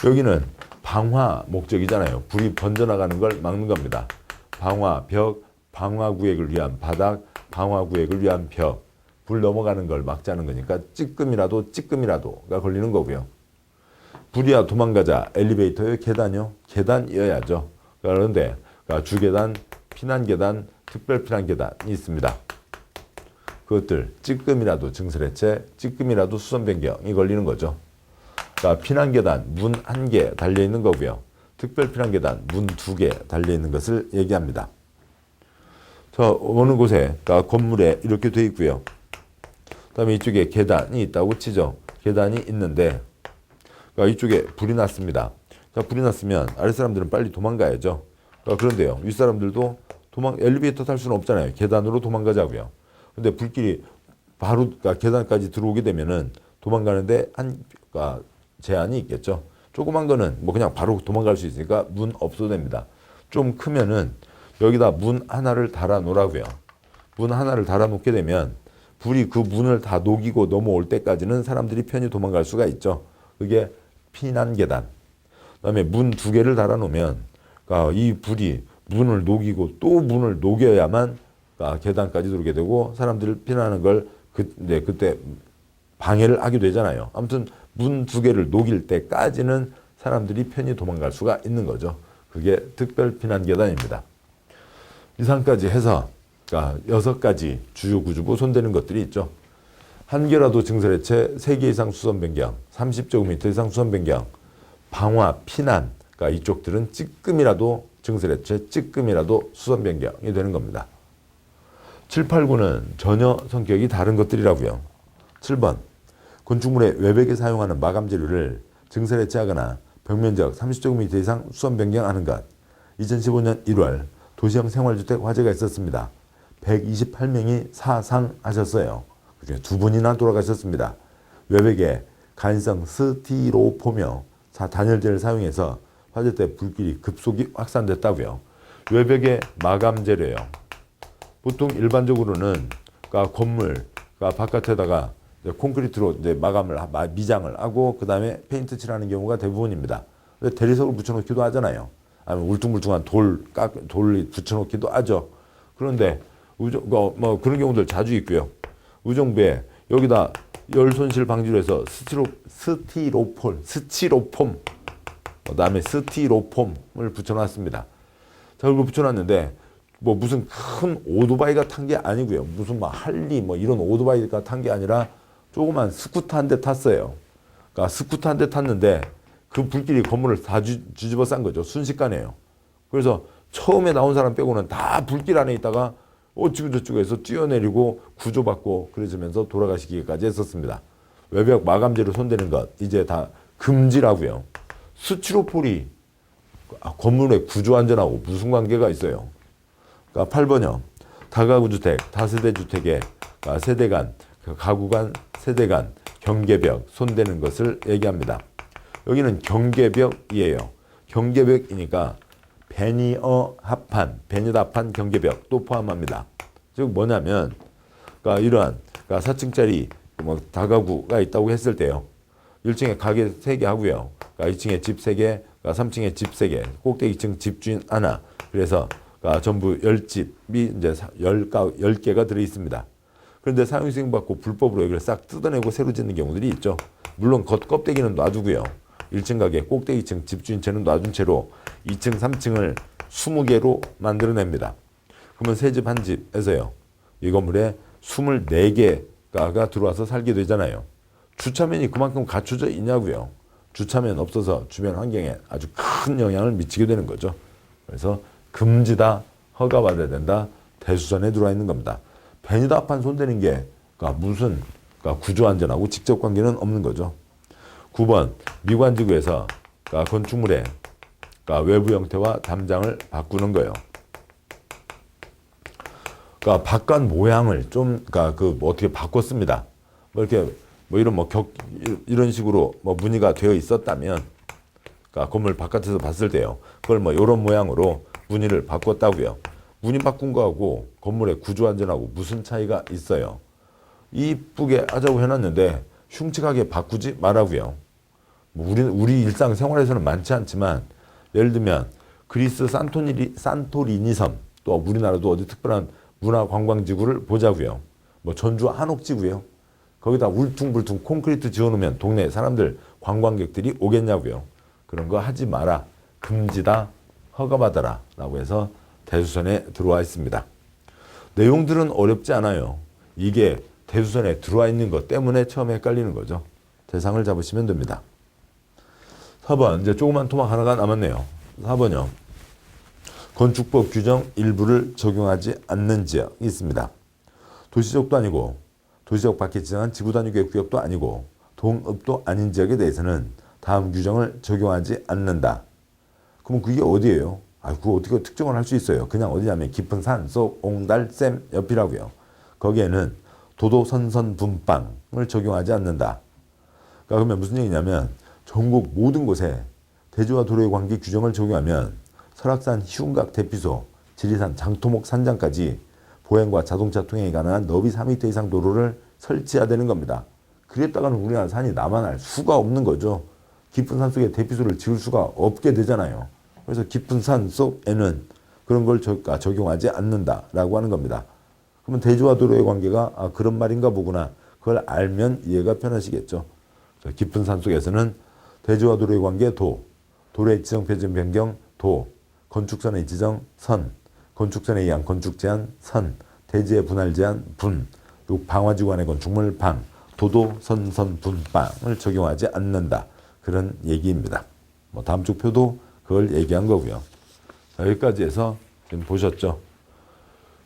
여기는 방화 목적이잖아요. 불이 번져나가는 걸 막는 겁니다. 방화, 벽, 방화구역을 위한 바닥, 방화구역을 위한 벽, 불 넘어가는 걸 막자는 거니까 찌끔이라도가 걸리는 거고요. 불이야 도망가자, 엘리베이터요, 계단요? 계단이어야죠. 그런데 주계단, 피난계단, 특별피난계단이 있습니다. 그것들 찌끔이라도 증설해체, 찌끔이라도 수선 변경이 걸리는 거죠. 그러니까 피난계단 문 1개 달려있는 거고요. 특별피난계단 문 2개 달려있는 것을 얘기합니다. 저 어느 곳에 그러니까 건물에 이렇게 돼 있고요. 그 다음에 이쪽에 계단이 있다고 치죠. 계단이 있는데 그러니까 이쪽에 불이 났습니다. 자, 불이 났으면 아랫사람들은 빨리 도망가야죠. 그런데요. 윗사람들도 엘리베이터 탈 수는 없잖아요. 계단으로 도망가자고요. 근데 불길이 바로 그러니까 계단까지 들어오게 되면은 도망가는데 그러니까 제한이 있겠죠. 조그만 거는 뭐 그냥 바로 도망갈 수 있으니까 문 없어도 됩니다. 좀 크면은 여기다 문 하나를 달아 놓으라고요. 문 하나를 달아 놓게 되면 불이 그 문을 다 녹이고 넘어올 때까지는 사람들이 편히 도망갈 수가 있죠. 그게 피난계단. 그다음에 문 2개를 달아 놓으면 그러니까 이 불이 문을 녹이고 또 문을 녹여야만 그러니까 계단까지 들어오게 되고 사람들을 피난하는 걸 그때 방해를 하게 되잖아요. 아무튼 문 2개를 녹일 때까지는 사람들이 편히 도망갈 수가 있는 거죠. 그게 특별 피난계단입니다. 이상까지 해서 그러니까 6가지 주요 구조부 손대는 것들이 있죠. 한 개라도 증설의 채 3개 이상 수선 변경, 30제곱미터 이상 수선 변경, 방화, 피난, 그러니까 이쪽들은 찌끔이라도 증설의 채 찌끔이라도 수선 변경이 되는 겁니다. 7, 8, 9는 전혀 성격이 다른 것들이라고요. 7번 건축물의 외벽에 사용하는 마감 재료를 증설의 채하거나 벽면적 30제곱미터 이상 수선 변경하는 것. 2015년 1월 도시형 생활주택 화재가 있었습니다. 128명이 사상하셨어요. 그중에 2분이나 돌아가셨습니다. 외벽에 간성 스티로폼이며 단열재를 사용해서 화재 때 불길이 급속히 확산됐다고요. 외벽의 마감 재료예요. 보통 일반적으로는 건물 바깥에다가 콘크리트로 이제 마감을 미장을 하고 그 다음에 페인트 칠하는 경우가 대부분입니다. 대리석을 붙여놓기도 하잖아요. 아니면 울퉁불퉁한 돌 붙여놓기도 하죠. 그런데 뭐 그런 경우들 자주 있고요. 의정부에 여기다 열 손실 방지로 해서 스티로폼 그다음에 스티로폼을 붙여놨습니다. 자, 그걸 붙여놨는데 뭐 무슨 큰 오토바이가 탄 게 아니고요. 무슨 막 할리 뭐 이런 오토바이가 탄 게 아니라 조그만 스쿠터 한 대 탔어요. 그러니까 스쿠터 한 대 탔는데 그 불길이 건물을 다 뒤집어 싼 거죠. 순식간에요. 그래서 처음에 나온 사람 빼고는 다 불길 안에 있다가 어찌고저찌고 해서 뛰어내리고 구조받고 그러면서 돌아가시기까지 했었습니다. 외벽 마감재로 손대는 것 이제 다 금지라고요. 스티로폴이 건물의 구조 안전하고 무슨 관계가 있어요? 그러니까 8번요. 다가구 주택, 다세대 주택의 세대 간, 가구 간, 세대 간 경계벽 손대는 것을 얘기합니다. 여기는 경계벽이에요. 경계벽이니까 베니어 합판, 경계벽도 포함합니다. 즉 뭐냐면, 그러니까 이러한 4층짜리 뭐 다가구가 있다고 했을 때요. 1층에 가게 3개 하고요. 2층에 집 3개, 3층에 집 3개, 꼭대기 2층 집주인 하나. 그래서 전부 10집이 이제 10개가 들어 있습니다. 그런데 사용승인 받고 불법으로 여기를 싹 뜯어내고 새로 짓는 경우들이 있죠. 물론 겉껍데기는 놔두고요. 1층 가게 꼭대기 2층 집주인채는 놔둔 채로 2층, 3층을 20개로 만들어냅니다. 그러면 새 집 한 집에서요. 이 건물에 24개가 들어와서 살게 되잖아요. 주차면이 그만큼 갖춰져 있냐고요. 주차면 없어서 주변 환경에 아주 큰 영향을 미치게 되는 거죠. 그래서 금지다, 허가받아야 된다, 대수선에 들어와 있는 겁니다. 베니다판 손대는 게 무슨 구조안전하고 직접 관계는 없는 거죠. 9번 미관지구에서 건축물의 외부 형태와 담장을 바꾸는 거예요. 바깥 모양을 좀 어떻게 바꿨습니다. 뭐 이렇게 이런 식으로 무늬가 되어 있었다면 건물 바깥에서 봤을 때요. 그걸 이런 모양으로 무늬를 바꿨다고요. 무늬 바꾼 거하고 건물의 구조 안전하고 무슨 차이가 있어요? 이쁘게 하자고 해놨는데 흉측하게 바꾸지 말라고요. 우리 일상생활에서는 많지 않지만 예를 들면 그리스 산토리니 섬, 또 우리나라도 어디 특별한 문화관광지구를 보자고요. 전주 한옥지구요. 거기다 울퉁불퉁 콘크리트 지어놓으면 동네 사람들 관광객들이 오겠냐고요. 그런 거 하지 마라. 금지다. 허가받아라. 라고 해서 대수선에 들어와 있습니다. 내용들은 어렵지 않아요. 이게 대수선에 들어와 있는 것 때문에 처음에 헷갈리는 거죠. 대상을 잡으시면 됩니다. 4번 이제 조그만 토막 하나가 남았네요. 4번요. 건축법 규정 일부를 적용하지 않는 지역이 있습니다. 도시적도 아니고 도시적 밖에 지정한 지구단위 구역도 아니고 동읍도 아닌 지역에 대해서는 다음 규정을 적용하지 않는다. 그럼 그게 어디예요? 그거 어떻게 특정을 할 수 있어요? 그냥 어디냐면 깊은 산 속 옹달샘 옆이라고요. 거기에는 도도선선 분방을 적용하지 않는다. 그러면 무슨 얘기냐면 전국 모든 곳에 대지와 도로의 관계 규정을 적용하면 설악산 희운각 대피소, 지리산 장토목 산장까지 보행과 자동차 통행이 가능한 너비 4m 이상 도로를 설치해야 되는 겁니다. 그랬다가는 우리나라 산이 남아날 수가 없는 거죠. 깊은 산 속에 대피소를 지을 수가 없게 되잖아요. 그래서 깊은 산 속에는 그런 걸 적용하지 않는다라고 하는 겁니다. 그러면 대지와 도로의 관계가 그런 말인가 보구나. 그걸 알면 이해가 편하시겠죠. 깊은 산 속에서는 대지와 도로의 관계 도로의 지정 표준 변경 건축선의 지정 건축선에 의한 건축 제한 대지의 분할 제한 방화지구 안의 건축물 도도, 선선, 분빵을 적용하지 않는다. 그런 얘기입니다. 뭐 다음 쪽 표도 그걸 얘기한 거고요. 자, 여기까지 해서 지금 보셨죠?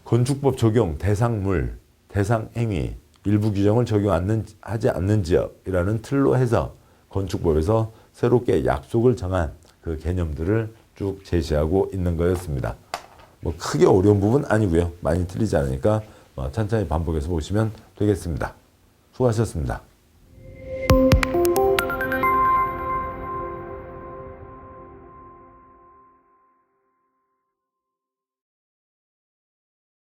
건축법 적용 대상물, 대상행위, 일부 규정을 적용하지 않는 지역이라는 틀로 해서 건축법에서 새롭게 약속을 정한 그 개념들을 쭉 제시하고 있는 거였습니다. 뭐 크게 어려운 부분 아니고요. 많이 틀리지 않으니까 천천히 반복해서 보시면 되겠습니다. 수고하셨습니다.